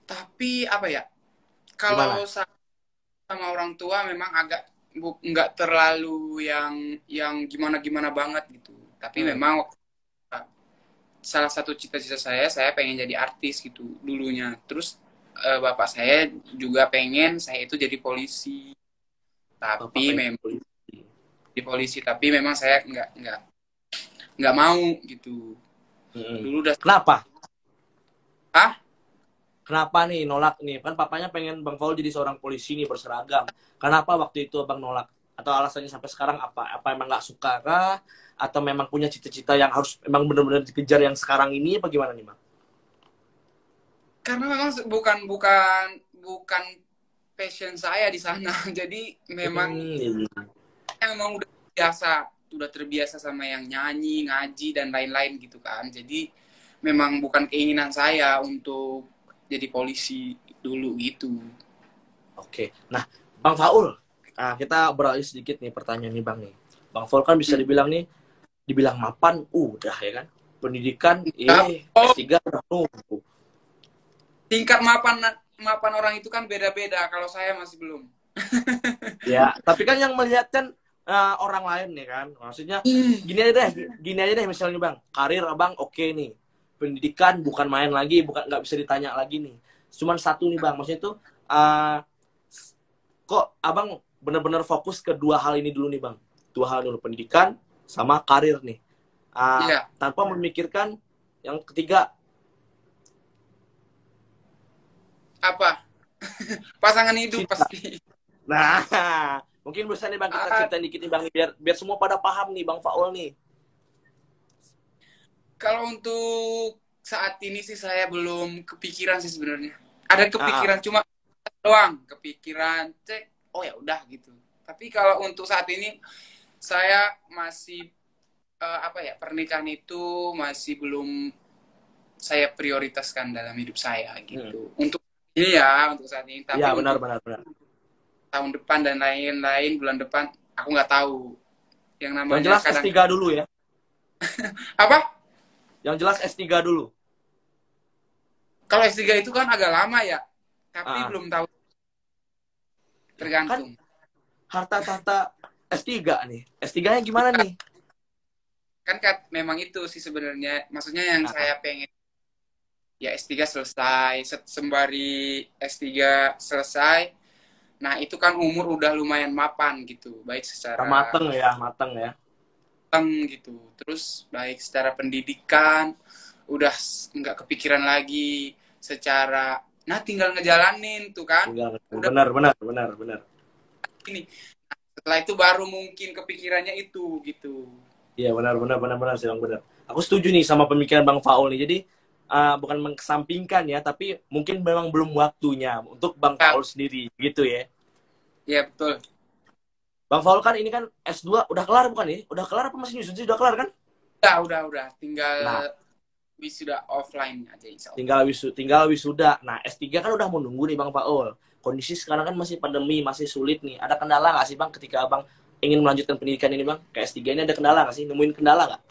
tapi apa ya? Gimana? Kalau sama orang tua memang agak nggak terlalu yang gimana-gimana banget gitu. Tapi Hmm. memang salah satu cita-cita saya pengen jadi artis gitu dulunya. Terus bapak saya juga pengen saya itu jadi polisi. Bapak Tapi pengen jadi memang polisi. di polisi, tapi memang saya nggak mau gitu. Hmm. Dulu udah Kenapa? ah Kenapa nih nolak nih? Kan papanya pengen Bang Faul jadi seorang polisi nih berseragam. Kenapa waktu itu abang nolak? Atau alasannya sampai sekarang apa? Apa emang nggak suka kah? Atau memang punya cita-cita yang harus emang benar-benar dikejar yang sekarang ini? Apa gimana nih bang? karena memang bukan passion saya di sana. Jadi Hmm, iya. memang udah terbiasa sama yang nyanyi, ngaji dan lain-lain gitu kan. Jadi memang bukan keinginan saya untuk jadi polisi dulu gitu. Oke. Nah, Bang Faul, nah, kita beralih sedikit nih pertanyaan nih Bang nih. Bang Faul kan bisa Hmm. dibilang nih, dibilang mapan, udah ya kan. Pendidikan, Oh, S3 udah nunggu. tingkat mapan mapan orang itu kan beda-beda. Kalau saya masih belum. Ya, tapi kan yang melihat kan orang lain nih kan. Maksudnya gini aja deh misalnya Bang, karir Abang oke nih. Pendidikan bukan main lagi, bukan nggak bisa ditanya lagi nih. Cuman satu nih Bang, maksudnya itu uh, kok Abang benar-benar fokus ke dua hal ini dulu nih Bang. Dua hal dulu, pendidikan sama karir nih. Iya. Tanpa memikirkan yang ketiga. Apa? Pasangan hidup Cinta. pasti. Nah, mungkin bisa nih Bang kita Ah, cerita dikit nih Bang biar semua pada paham nih Bang Faul nih. kalau untuk saat ini sih saya belum kepikiran sih sebenarnya. Ada Ah, kepikiran cuma doang, kepikiran cek. Oh ya udah gitu. Tapi kalau untuk saat ini saya masih apa ya, pernikahan itu masih belum saya prioritaskan dalam hidup saya hmm. gitu. Untuk ini ya, untuk saat ini. Iya Tapi benar untuk benar benar. tahun depan dan lain-lain bulan depan aku nggak tahu. Yang Yang namanya jelas kadang S3 dulu ya. apa? Yang jelas S3 dulu. Kalau S3 itu kan agak lama ya. Tapi Ah, belum tahu, kan tergantung. harta tahta S3 nih. S3-nya gimana nih? Kan memang itu sih sebenarnya. Maksudnya yang Ah, saya pengen ya S3 selesai, sembari S3 selesai. Nah, itu kan umur udah lumayan mapan gitu, baik udah secara mateng ya. gitu. Terus baik secara pendidikan udah nggak kepikiran lagi secara nah tinggal ngejalanin tuh kan. Tinggal Udah benar benar benar benar. ini. Setelah itu baru mungkin kepikirannya itu gitu. Iya benar benar benar benar sih Bang benar. Aku setuju nih sama pemikiran Bang Faul nih. Jadi bukan mengesampingkan ya, tapi mungkin memang belum waktunya untuk Bang Ya, Faul sendiri gitu ya. ya betul. Bang Faul kan ini kan S2 udah kelar bukan nih? Udah kelar apa masih nyusun sih? Udah kelar kan? Udah. Tinggal Nah, wisuda offline aja insya Allah. tinggal wisuda. Nah, S3 kan udah menunggu nih Bang Faul. Kondisi sekarang kan masih pandemi, masih sulit nih. Ada kendala nggak sih Bang ketika Abang ingin melanjutkan pendidikan ini Bang? Ke S3 ini ada kendala nggak sih? Nemuin kendala nggak?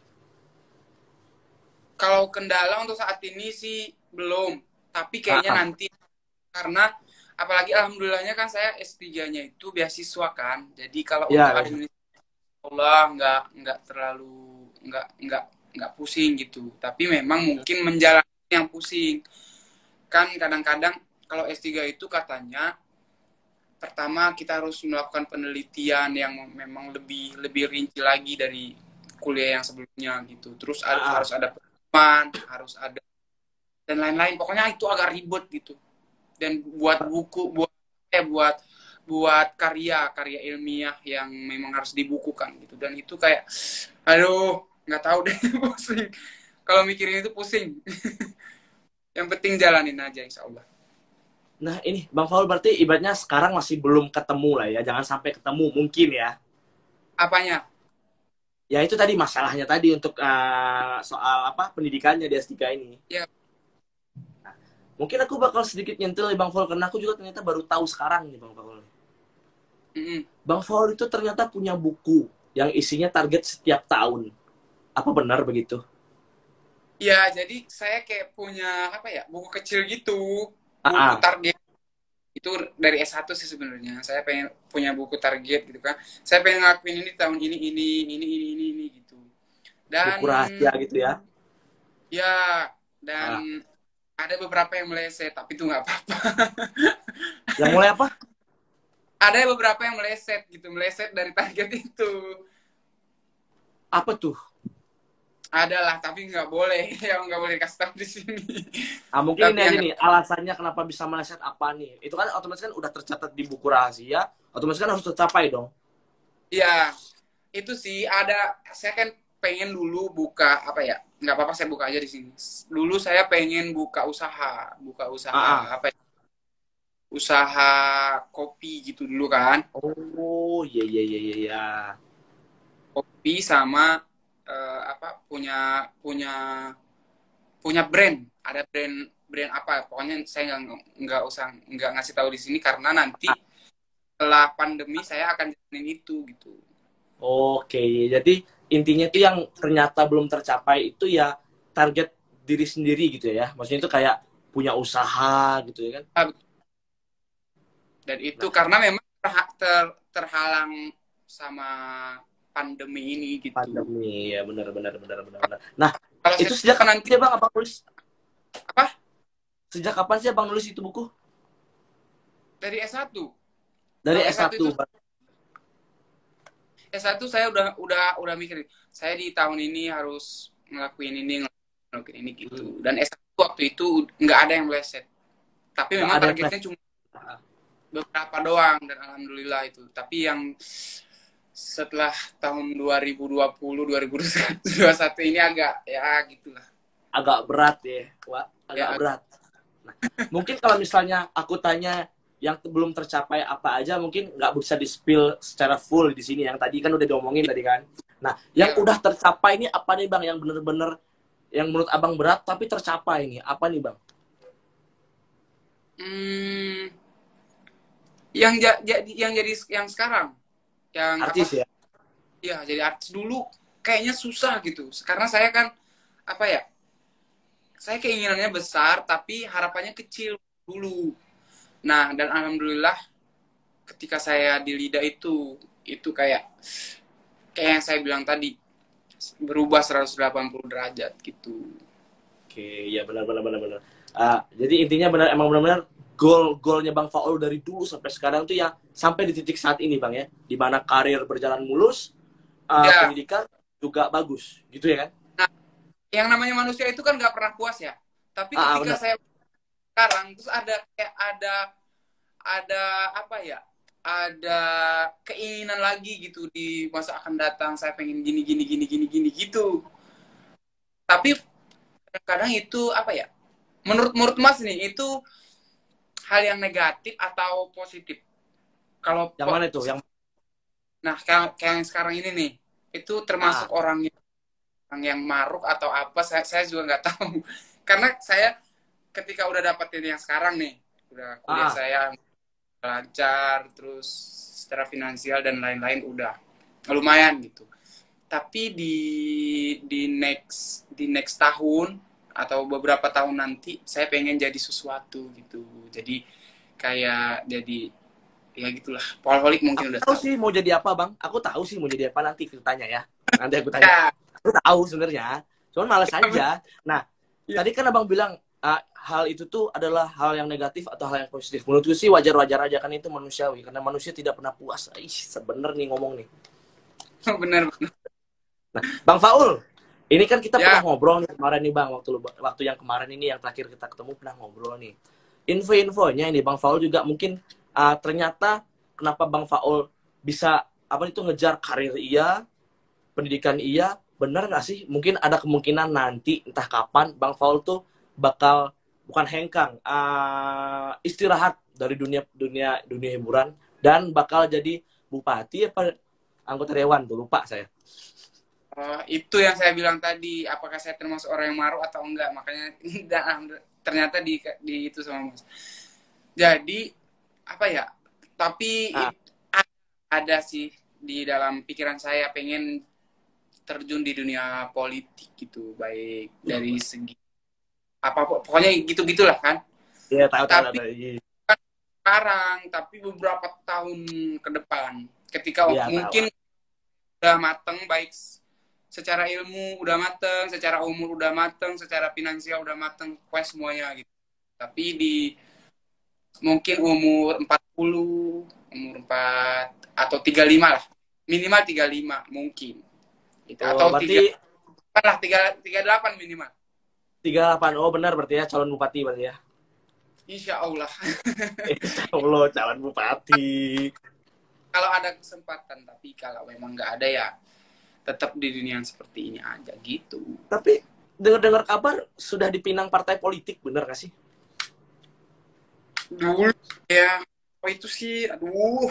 Kalau kendala untuk saat ini sih belum, tapi Ah, kayaknya ah. nanti karena apalagi alhamdulillahnya kan saya S3-nya itu beasiswa kan. Jadi kalau untuk Ya, administrasi Allah nggak terlalu nggak pusing gitu. Tapi memang mungkin menjalani yang pusing. Kan kadang-kadang kalau S3 itu katanya pertama kita harus melakukan penelitian yang memang lebih lebih rinci lagi dari kuliah yang sebelumnya gitu. Terus ah, harus ah. ada pedoman, harus ada dan lain-lain. Pokoknya itu agak ribet gitu. Dan buat buku, buat buat karya ilmiah yang memang harus dibukukan gitu. Dan itu kayak, aduh, nggak tahu deh, pusing. Kalau mikirin itu pusing. Yang penting jalanin aja, insya Allah. Nah, ini Bang Faul berarti ibaratnya sekarang masih belum ketemu lah ya. Jangan sampai ketemu mungkin ya. Apanya? Ya itu tadi masalahnya tadi untuk soal apa pendidikannya di S3 ini. Ya, Mungkin aku bakal sedikit nyentil nih Bang Faul, karena aku juga ternyata baru tahu sekarang nih Bang Faul. Mm-mm. Bang Faul itu ternyata punya buku yang isinya target setiap tahun. Apa benar begitu? Ya, jadi saya kayak punya apa ya, buku kecil gitu, Ah, buku ah. target itu dari S1 sih sebenarnya. Saya pengen punya buku target gitu kan. Saya pengen ngelakuin ini tahun ini gitu. Dan Buku rahasia gitu ya. ya, Ah. dan ada beberapa yang meleset, tapi itu nggak apa-apa. Yang mulai apa? Ada beberapa yang meleset gitu, meleset dari target itu. Apa tuh? Adalah, tapi nggak boleh, yang nggak boleh kasih tahu di sini. Ah, mungkin Tapi ini aja yang nih alasannya kenapa bisa meleset apa nih. Itu kan otomatis kan udah tercatat di buku rahasia, otomatis kan harus tercapai dong. ya itu sih ada. Saya kan pengen dulu buka apa ya? Nggak apa-apa saya buka aja di sini. Dulu saya pengen buka usaha Ah, ah. apa ya? Usaha kopi gitu dulu kan. Oh, iya iya iya iya. Iya. Kopi sama apa punya punya punya brand. Ada brand brand apa? Pokoknya saya nggak ngasih tahu di sini karena nanti setelah pandemi saya akan jalanin itu gitu. Oke, jadi intinya itu yang ternyata belum tercapai itu ya target diri sendiri gitu ya. Maksudnya itu kayak punya usaha gitu ya kan. Ah, dan itu Nah, karena memang terhalang sama pandemi ini gitu. pandemi ya benar benar benar benar benar. Nah, Kalau itu saya sejak kapan nanti sih Bang Abang nulis? apa Sejak kapan sih Abang nulis itu buku? dari S1. Dari Kalau S1 S1. itu S1 saya udah mikir saya di tahun ini harus ngelakuin ini Hmm, gitu. Dan S1 waktu itu nggak ada yang meleset. Tapi nggak memang ada yang targetnya cuma beberapa doang dan alhamdulillah itu. Tapi yang setelah tahun 2020 2021 ini agak ya gitulah. agak berat ya. Wah, agak Ya berat. Nah, mungkin kalau misalnya aku tanya yang belum tercapai apa aja, mungkin nggak bisa di-spill secara full di sini. Yang tadi kan udah diomongin tadi kan. Nah, yang ya udah tercapai ini apa nih Bang? Yang bener-bener yang menurut Abang berat tapi tercapai nih. Apa nih Bang? hmm, yang jadi yang sekarang yang apa Artis ya? ya jadi artis dulu kayaknya susah gitu karena saya kan apa ya saya keinginannya besar tapi harapannya kecil dulu. Nah dan alhamdulillah ketika saya di Lida itu kayak yang saya bilang tadi berubah 180 derajat gitu. Oke, ya benar benar benar benar. Jadi intinya benar emang benar-benar goalnya Bang Faul dari dulu sampai sekarang tuh ya sampai di titik saat ini Bang ya, di mana karir berjalan mulus, Ya, pendidikan juga bagus, gitu ya kan? nah yang namanya manusia itu kan nggak pernah puas ya. Tapi ketika Benar. saya sekarang terus ada kayak ada apa ya ada keinginan lagi gitu di masa akan datang saya pengen gini gitu tapi kadang itu apa ya menurut Mas nih itu hal yang negatif atau positif kalau Yang mana itu? Yang nah kayak yang sekarang ini nih itu termasuk ah, orang yang maruk atau apa saya juga nggak tahu karena saya ketika udah dapetin yang sekarang nih udah kuliah ah, saya lancar terus secara finansial dan lain-lain udah lumayan gitu tapi di next tahun atau beberapa tahun nanti saya pengen jadi sesuatu gitu jadi kayak jadi ya gitulah Polholik aku mungkin udah tahu tahu sih mau jadi apa Bang. Aku tahu sih mau jadi apa nanti ceritanya ya. Nanti aku tanya. ya, Aku tahu sebenarnya, cuman males aja. Nah, ya. tadi kan abang bilang hal itu tuh adalah hal yang negatif atau hal yang positif. Menurutku sih wajar-wajar aja kan itu manusiawi karena manusia tidak pernah puas. Ih, sebener nih ngomong nih. bener bener Nah, Bang Faul, ini kan kita pernah ya ngobrol nih kemarin nih Bang, waktu yang kemarin ini yang terakhir kita ketemu pernah ngobrol nih. Info-infonya ini Bang Faul juga mungkin ternyata kenapa Bang Faul bisa apa itu ngejar karir iya, pendidikan iya, benar nggak sih? Mungkin ada kemungkinan nanti entah kapan Bang Faul tuh bakal bukan hengkang, istirahat dari dunia dunia dunia hiburan dan bakal jadi bupati apa anggota dewan tuh lupa saya. itu yang saya bilang tadi apakah saya termasuk orang yang maruk atau enggak makanya ternyata di itu sama Mas. Jadi apa ya? Tapi Ah, ada sih di dalam pikiran saya pengen terjun di dunia politik gitu, baik dari segi apa pokoknya gitu-gitulah kan. iya tahu tahu tahu. Tapi Tahu. Iya sekarang, tapi beberapa tahun ke depan ketika iya, tahu. mungkin udah mateng, baik secara ilmu udah mateng, secara umur udah mateng, secara finansial udah mateng, pokoknya semuanya gitu. Tapi di mungkin umur 40, umur 4 atau 35 lah. Minimal 35 mungkin. Gitu. Oh, Atau 3 berarti lah, 38 minimal. 38. Oh, benar berarti ya calon bupati berarti ya. Insya Allah. Insya Allah calon bupati. Kalau ada kesempatan, tapi kalau memang nggak ada ya tetap di dunia yang seperti ini aja gitu. Tapi dengar-dengar kabar sudah dipinang partai politik, bener gak sih? Dulu ya, oh itu sih, aduh,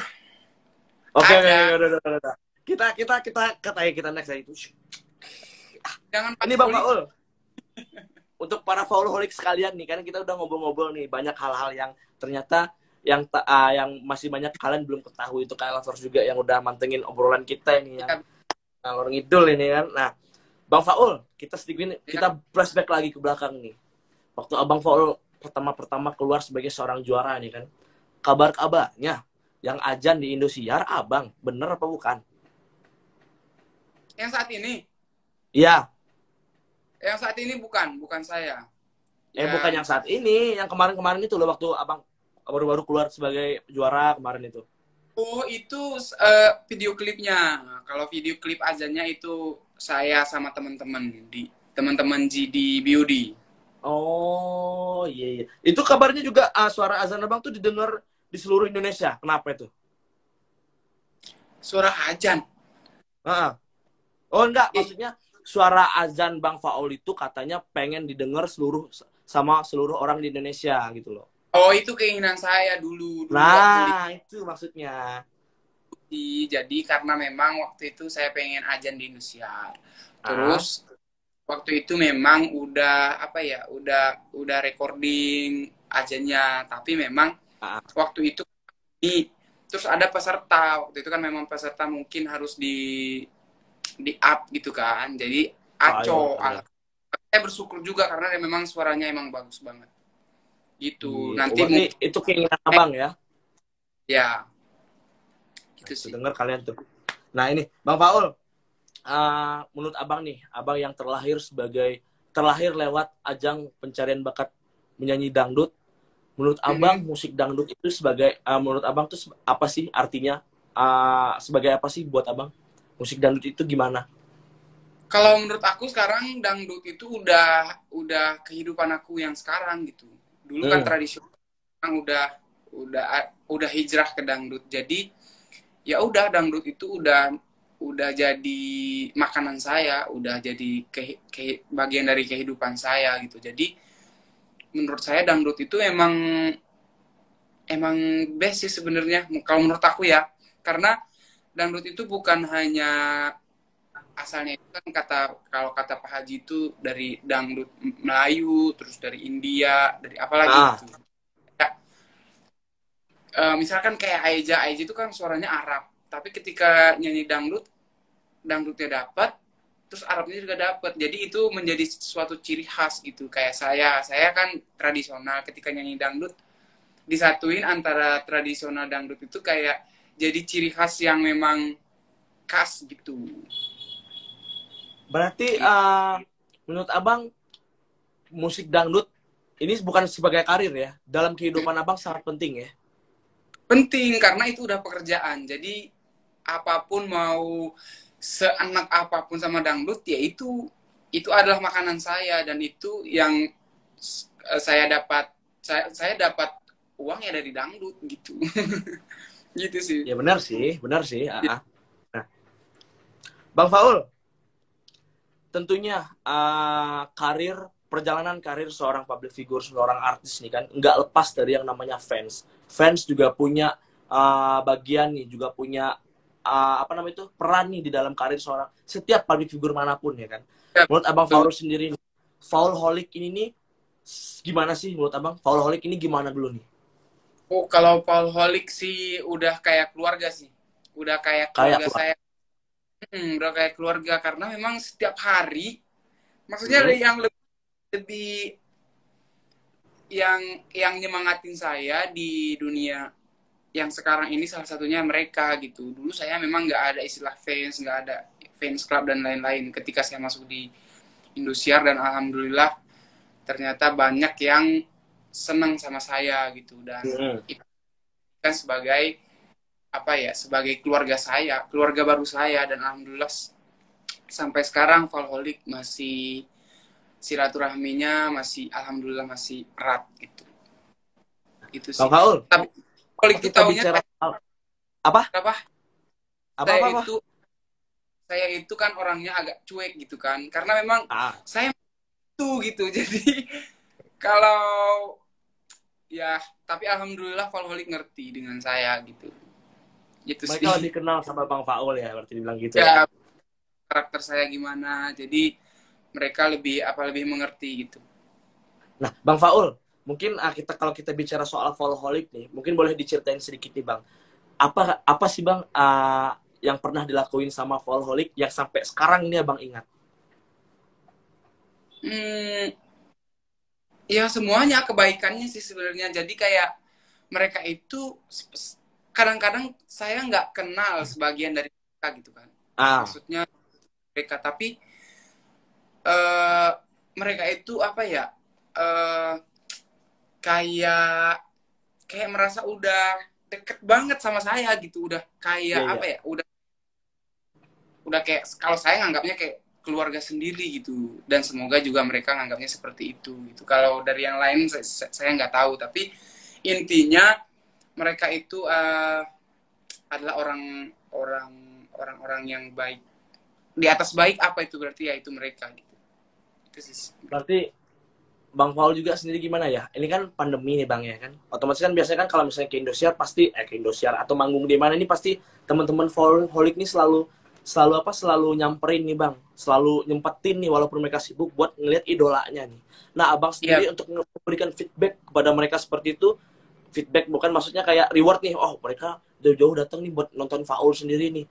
Oke, oke, ada. udah. Kita katanya kita next ya itu. Jangan Ini pakai Bang politik. Faul, untuk para foulholic sekalian nih, karena kita udah ngobrol-ngobrol nih banyak hal-hal yang ternyata yang masih banyak kalian belum ketahui, itu kayak lovers juga yang udah mantengin obrolan kita ini yang ngalor ngidul ini kan. Nah, Bang Faul, kita flashback lagi ke belakang nih. Waktu Abang Faul pertama-pertama keluar sebagai seorang juara nih kan. Kabar-kabarnya yang ajan di Indosiar Abang, bener apa bukan? Yang saat ini, Iya, bukan saya. bukan yang saat ini, yang kemarin-kemarin itu loh, waktu Abang baru-baru keluar sebagai juara kemarin itu. Oh, itu video klipnya. Kalau video klip azannya itu saya sama teman-teman GD Beauty. Oh, iya iya. Itu kabarnya juga suara azan Abang tuh didengar di seluruh Indonesia. Kenapa itu? Suara azan. Heeh. Oh enggak, Eh, maksudnya suara azan Bang Faul itu katanya pengen didengar sama seluruh orang di Indonesia gitu loh. oh, itu keinginan saya dulu waktu Nah, itu maksudnya. jadi karena memang waktu itu saya pengen azan di Indonesia. Ah, Terus waktu itu memang udah apa ya, udah recording azannya, tapi memang ah, waktu itu terus ada peserta. Waktu itu kan memang peserta mungkin harus di up gitu kan. Jadi iya, aco. benar. Saya bersyukur juga karena memang suaranya emang bagus banget. Gitu. Iya. Oh, Nanti berarti mungkin itu keinginan Abang ya. ya Nah, gitu itu sih. dengar kalian tuh. Nah, ini Bang Faul, menurut Abang nih, Abang yang terlahir lewat ajang pencarian bakat menyanyi dangdut. Menurut Abang, Mhm. musik dangdut itu menurut Abang tuh apa sih artinya? Sebagai apa sih buat Abang? Musik dangdut itu gimana? Kalau menurut aku sekarang dangdut itu udah kehidupan aku yang sekarang gitu. Dulu kan Hmm. tradisional, sekarang udah hijrah ke dangdut. Jadi ya udah dangdut itu udah jadi makanan saya, udah jadi bagian dari kehidupan saya gitu. Jadi menurut saya dangdut itu emang best sih sebenarnya kalau menurut aku ya. Karena dangdut itu bukan hanya asalnya itu kan kalau kata Pak Haji itu dari dangdut Melayu, terus dari India, dari apa lagi Ah, gitu. Ya, misalkan kayak Aiza itu kan suaranya Arab, tapi ketika nyanyi dangdutnya dapat, terus Arabnya juga dapat. Jadi itu menjadi suatu ciri khas gitu. Kayak saya kan tradisional, ketika nyanyi dangdut disatuin antara tradisional dangdut itu kayak jadi ciri khas yang memang khas gitu. berarti Gitu. menurut Abang musik dangdut ini bukan sebagai karir ya, dalam kehidupan Abang sangat penting ya. Penting karena itu udah pekerjaan. Jadi apapun mau seenak apapun sama dangdut ya itu adalah makanan saya dan itu yang saya dapat saya dapat uang ya dari dangdut gitu. Gitu sih. Ya benar sih, benar sih. Nah, Bang Faul, tentunya perjalanan karir seorang public figure, seorang artis nih kan nggak lepas dari yang namanya fans. Fans juga punya bagian nih, juga punya apa namanya itu peran nih di dalam karir seorang setiap public figure manapun ya kan. Ya, Menurut Abang betul. Faul sendiri, Faulholic ini nih gimana sih menurut abang? Foulholic ini gimana dulu nih? Oh, kalau Paulholic sih udah kayak keluarga sih. Udah kayak Kayak keluarga saya. Udah kayak keluarga karena memang setiap hari, maksudnya hmm, yang lebih yang nyemangatin saya di dunia yang sekarang ini salah satunya mereka gitu. Dulu saya memang nggak ada istilah fans, nggak ada fans club dan lain-lain. Ketika saya masuk di Indosiar dan alhamdulillah ternyata banyak yang senang sama saya gitu dan hmm. itu kan sebagai apa ya sebagai keluarga saya, keluarga baru saya dan alhamdulillah sampai sekarang Valholic masih silaturahminya masih alhamdulillah masih erat gitu. Itu Bang sih. Faul, Tapi kalau Valholic itu kita taunya bicara kayak apa? apa? Apa Saya apa apa? itu saya itu kan orangnya agak cuek gitu kan. Karena memang Ah, saya itu gitu. Jadi kalau ya tapi alhamdulillah Valholic ngerti dengan saya gitu. Itu mereka sih. lebih kenal sama Bang Faul ya, berarti dibilang gitu ya. Ya karakter saya gimana. Jadi mereka lebih mengerti gitu. Nah, Bang Faul, mungkin kita kalau kita bicara soal Foulholic nih, mungkin boleh diceritain sedikit nih Bang. Apa sih Bang yang pernah dilakuin sama Foulholic yang sampai sekarang ini Abang ingat? Hmm, ya semuanya kebaikannya sih sebenarnya. Jadi kayak mereka itu kadang-kadang saya nggak kenal sebagian dari mereka gitu kan. Ah, Maksudnya mereka tapi eh, mereka itu apa ya eh, kayak kayak merasa udah deket banget sama saya gitu. Udah kayak iya iya. apa ya? Udah kayak kalau saya nganggapnya kayak keluarga sendiri gitu dan semoga juga mereka nganggapnya seperti itu gitu kalau dari yang lain saya nggak tahu tapi intinya mereka itu adalah orang-orang yang baik di atas baik apa itu berarti ya itu mereka gitu itu sih. Berarti Bang Paul juga sendiri gimana ya? Ini kan pandemi nih Bang ya kan. Otomatis kan biasanya kan kalau misalnya ke Indosiar pasti ke Indosiar atau manggung di mana ini pasti teman-teman Holic nih selalu nyamperin nih Bang. Selalu nyempetin nih walaupun mereka sibuk buat ngeliat idolanya nih. Nah, Abang Ya, sendiri untuk memberikan feedback kepada mereka seperti itu, feedback bukan maksudnya kayak reward nih. Oh, mereka jauh-jauh datang nih buat nonton Faul sendiri nih.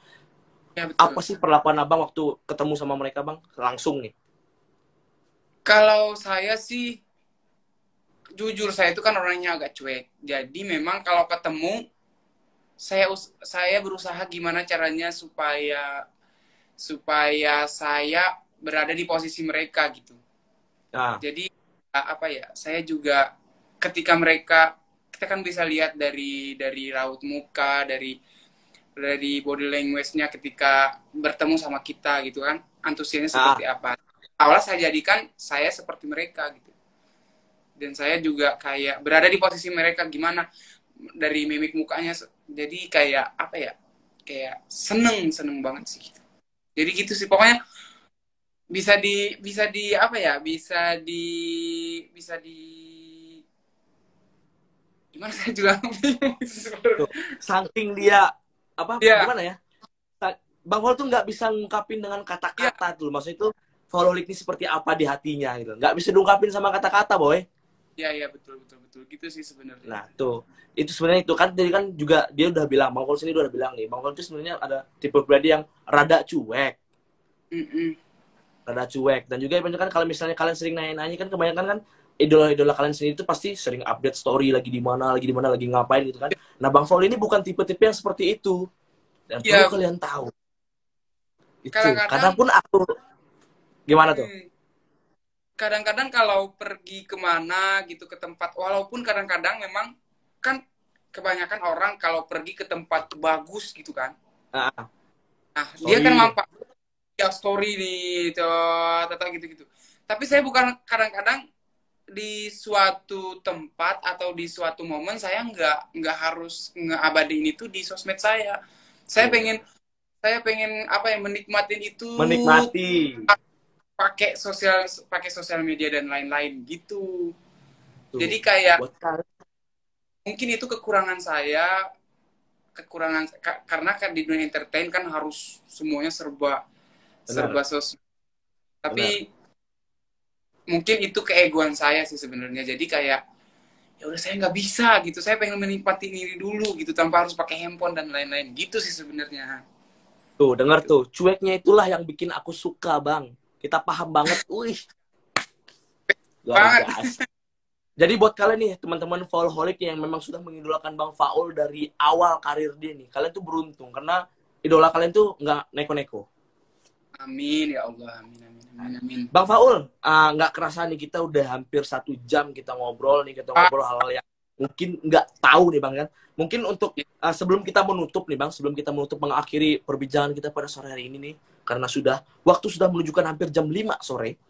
ya Apa betul. sih perlakuan Abang waktu ketemu sama mereka Bang? Langsung nih. Kalau saya sih jujur saya itu kan orangnya agak cuek jadi memang kalau ketemu saya berusaha gimana caranya supaya supaya saya berada di posisi mereka gitu. Nah, Jadi apa ya? Saya juga ketika mereka kita kan bisa lihat dari raut muka, dari body language-nya ketika bertemu sama kita gitu kan. Antusiasnya nah, seperti apa. Awalnya saya jadikan saya seperti mereka gitu. Dan saya juga kayak berada di posisi mereka gimana dari mimik mukanya jadi kayak apa ya? Kayak seneng banget sih. Jadi gitu sih pokoknya bisa di apa ya bisa di gimana saya juga bingung tuh. sebenarnya. Saking dia apa Ya, gimana ya? Bang Paul tuh nggak bisa ngungkapin dengan ya, kata-kata tuh. Maksudnya itu Faulik ini seperti apa di hatinya gitu. Nggak bisa diungkapin sama kata-kata, boy. ya, betul betul betul gitu sih sebenarnya. Nah, tuh. Itu sebenarnya itu kan jadi kan juga dia udah bilang, Bang Paul sini udah bilang nih. Bang Paul itu sebenarnya ada tipe pribadi yang rada cuek, Mm-mm. rada cuek. Dan juga banyak kan kalau misalnya kalian sering nanya-nanya kan kebanyakan kan idola-idola kalian sendiri itu pasti sering update story lagi di mana, lagi ngapain gitu kan. Nah, Bang Paul ini bukan tipe-tipe yang seperti itu. Dan perlu Ya kalian tahu itu. kadang-kadang Karena pun aku gimana tuh? hmm, kadang-kadang kalau pergi kemana gitu ke tempat walaupun kadang-kadang memang kan kebanyakan orang kalau pergi ke tempat bagus gitu kan Ah, nah dia kan sorry. mampak ya story nih tata gitu-gitu tapi saya bukan kadang-kadang di suatu tempat atau di suatu momen saya nggak harus ngeabadiin itu di sosmed saya Iya. pengen apa ya menikmatin itu Menikmati. pakai sosial media dan lain-lain gitu Tuh. jadi kayak Buat kalian. mungkin itu kekurangan karena kan di dunia entertain kan harus semuanya serba Benar, serba sosial benar. tapi mungkin itu keegoan saya sih sebenarnya. Jadi kayak ya udah saya nggak bisa gitu. Saya pengen menikmati diri dulu gitu tanpa harus pakai handphone dan lain-lain. Gitu sih sebenarnya. Tuh, dengar tuh. Cueknya itulah yang bikin aku suka, Bang. Kita paham banget. Wih, luar Banget. biasa. Jadi buat kalian nih, teman-teman Foulholic yang memang sudah mengidolakan Bang Faul dari awal karir dia nih. Kalian tuh beruntung karena idola kalian tuh nggak neko-neko. Amin ya Allah. Amin amin amin amin. Bang Faul, nggak kerasa nih kita udah hampir 1 jam kita ngobrol nih, kita ngobrol hal-hal yang mungkin nggak tahu nih Bang kan. Mungkin untuk sebelum kita menutup nih Bang, sebelum kita menutup mengakhiri perbincangan kita pada sore hari ini nih, karena waktu sudah menunjukkan hampir jam 5 sore.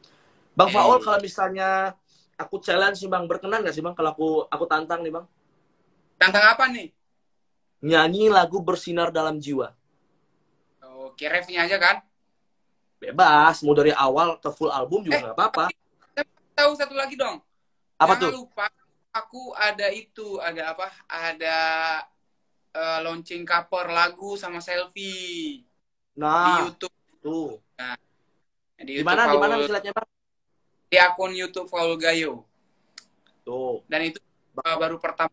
Bang Faul, kalau misalnya aku challenge nih Bang, berkenan nggak sih Bang kalau aku tantang nih Bang? Tantang apa nih? Nyanyi lagu Bersinar Dalam Jiwa. Oke, refnya aja kan? Bebas, mau dari awal ke full album juga nggak apa-apa. Tahu satu lagi dong. Apa Jangan tuh? lupa aku ada apa? Ada launching cover lagu sama selfie di Nah, YouTube. tuh. Nah, di Di YouTube mana Faul, bisa lihatnya Bang? di akun YouTube Faul Gayo. Tuh. Dan itu baru pertama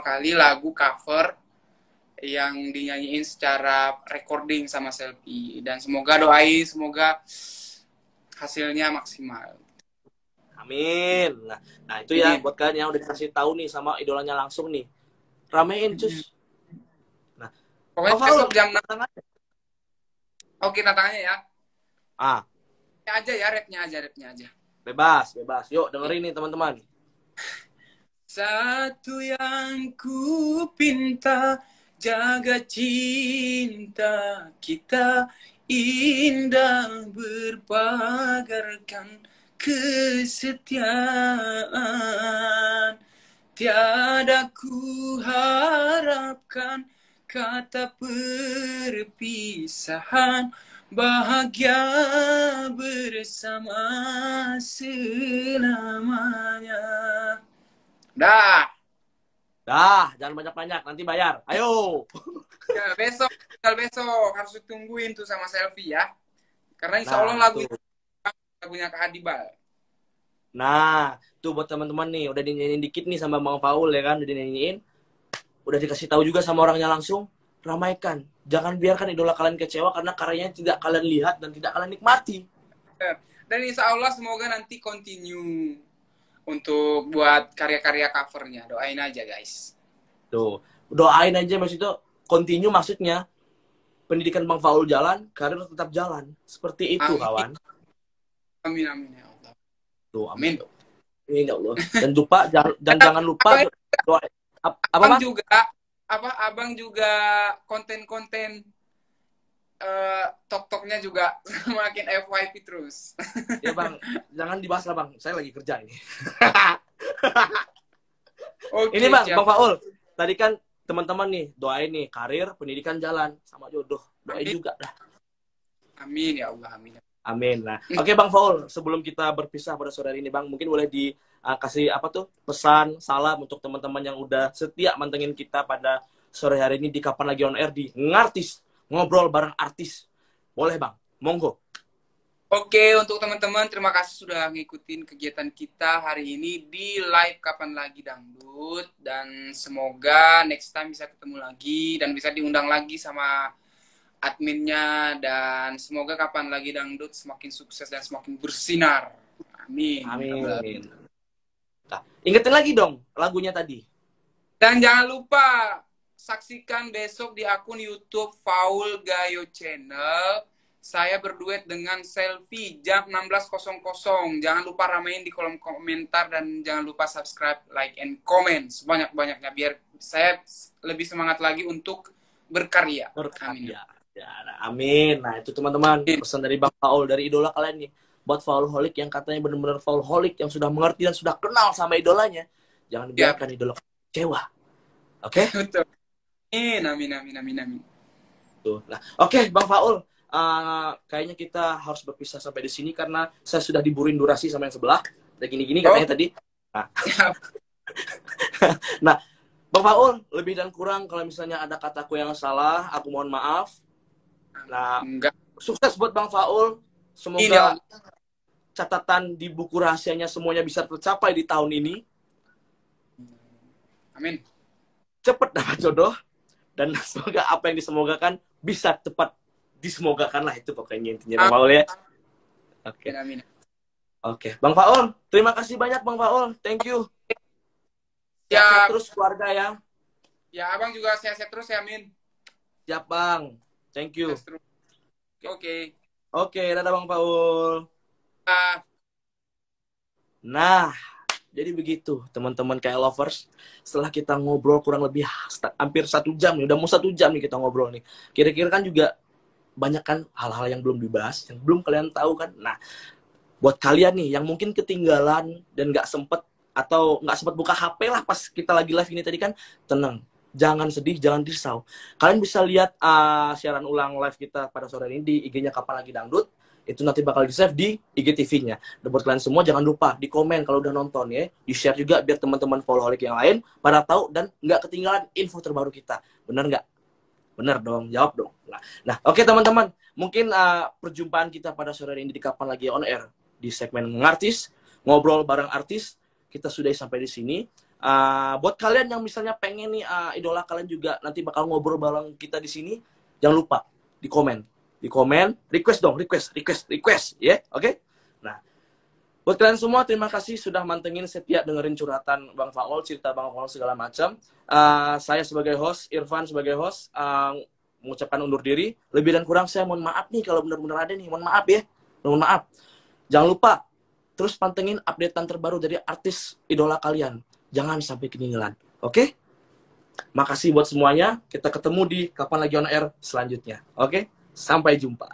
kali lagu cover yang dinyanyiin secara recording sama selfie. Dan semoga semoga hasilnya maksimal. Amin. Nah itu ya buat kalian yang udah dikasih tahu nih sama idolanya langsung nih. Ramein cus. Nah, pokoknya Bang Faul, besok jam 6. tantang aja. Oke, tantangannya ya. Ah, Rapnya aja. bebas. Yuk dengerin nih teman-teman. Satu yang ku pinta, jaga cinta kita, indah berpagarkan kesetiaan. Tiada ku harapkan kata perpisahan, bahagia bersama selamanya. Dah, Jangan banyak-banyak, nanti bayar. Ayo. ya, tinggal besok harus ditungguin tuh sama selfie ya. Karena insya Allah lagunya Kak Adibal. Nah, tuh buat teman-teman nih, udah dinyanyiin dikit nih sama Bang Faul ya kan, udah dinyanyiin. Udah dikasih tahu juga sama orangnya langsung, ramaikan. Jangan biarkan idola kalian kecewa karena karyanya tidak kalian lihat dan tidak kalian nikmati. Dan insya Allah semoga nanti continue untuk buat karya-karya covernya. Doain aja guys. Tuh, doain aja maksudnya, continue maksudnya pendidikan Bang Faul jalan, karir tetap jalan. Seperti itu, Amin. kawan. Amin ya Allah. Tuh, amin. Amin ya Allah. Dan jangan lupa doa Abang juga konten-konten tok-toknya juga makin FYP terus. Ya Bang, jangan dibahas lah Bang. Saya lagi kerja ini. Oke, Ini Bang, siap. Bang Faul. Tadi kan teman-teman nih doain nih karir, pendidikan jalan sama jodoh. Doain Amin. juga dah. Amin ya Allah, amin. Amin. Nah, oke Bang Faul, sebelum kita berpisah pada sore hari ini Bang, mungkin boleh dikasih pesan salam untuk teman-teman yang udah setia mantengin kita pada sore hari ini di Kapan Lagi On Air di Ngartis, ngobrol bareng artis. Boleh Bang, monggo. Oke, untuk teman-teman terima kasih sudah ngikutin kegiatan kita hari ini di live Kapan Lagi Dangdut, dan semoga next time bisa ketemu lagi dan bisa diundang lagi sama adminnya, dan semoga Kapan Lagi Dangdut semakin sukses dan semakin bersinar. Amin. Amin. Nah, ingetin lagi dong lagunya tadi. Dan jangan lupa saksikan besok di akun YouTube Faul Gayo Channel. Saya berduet dengan Selfie jam 16.00. Jangan lupa ramein di kolom komentar dan jangan lupa subscribe, like, and comment sebanyak-banyaknya biar saya lebih semangat lagi untuk berkarya. Amin. Ya, amin. Nah, itu teman-teman pesan dari Bang Faul, dari idola kalian nih. Buat Foulholic yang katanya benar-benar Foulholic, yang sudah mengerti dan sudah kenal sama idolanya. Jangan biarkan idola kecewa. Oke? Betul. Amin. Tuh. Nah, oke, Bang Faul. Kayaknya kita harus berpisah sampai di sini karena saya sudah diburin durasi sama yang sebelah. Udah gini-gini katanya tadi. Nah, Bang Faul, lebih dan kurang kalau misalnya ada kataku yang salah, aku mohon maaf. Nah, Enggak. sukses buat Bang Faul. Semoga catatan di buku rahasianya semuanya bisa tercapai di tahun ini. Amin. Cepat dapat jodoh. Dan semoga apa yang disemogakan bisa cepat disemogakan lah, itu pokoknya intinya Bang Faul ya. Oke. Amin. Oke, Bang Faul, terima kasih banyak Bang Faul. Thank you. Ya, terus keluarga ya. Ya, Abang juga sehat-sehat terus ya, Min. Siap, Bang. Thank you. Oke. Oke, dadah Bang Faul. Ah. Nah, jadi begitu teman-teman kayak lovers. Setelah kita ngobrol kurang lebih hampir 1 jam nih, udah mau 1 jam nih kita ngobrol nih. Kira-kira kan juga banyak kan hal-hal yang belum dibahas, yang belum kalian tahu kan. Nah, buat kalian nih yang mungkin ketinggalan dan nggak sempet atau nggak sempet buka HP lah pas kita lagi live ini tadi kan, tenang. Jangan sedih, jangan risau. Kalian bisa lihat siaran ulang live kita pada sore ini di IG-nya Kapan Lagi Dangdut. Itu nanti bakal di-save di IGTV-nya. Dan buat kalian semua jangan lupa di komen kalau udah nonton ya. Di-share juga biar teman-teman followholic yang lain pada tahu dan nggak ketinggalan info terbaru kita. Bener nggak? Bener dong, jawab dong. Nah oke teman-teman. Mungkin perjumpaan kita pada sore ini di Kapan Lagi On Air di segmen Ngartis, ngobrol bareng artis, kita sudah sampai di sini. Buat kalian yang misalnya pengen nih idola kalian juga nanti bakal ngobrol bareng kita di sini, jangan lupa di komen, request dong, request ya, oke? Nah, buat kalian semua terima kasih sudah mantengin setia dengerin curhatan Bang Faul, cerita Bang Faul segala macam. Saya sebagai host, Irfan sebagai host, mengucapkan undur diri. Lebih dan kurang saya mohon maaf nih kalau benar-benar ada nih, mohon maaf ya, mohon maaf. Jangan lupa terus pantengin updatean terbaru dari artis idola kalian. Jangan sampai ketinggalan. Oke? Makasih buat semuanya. Kita ketemu di Kapan Lagi On Air selanjutnya. Oke? Sampai jumpa.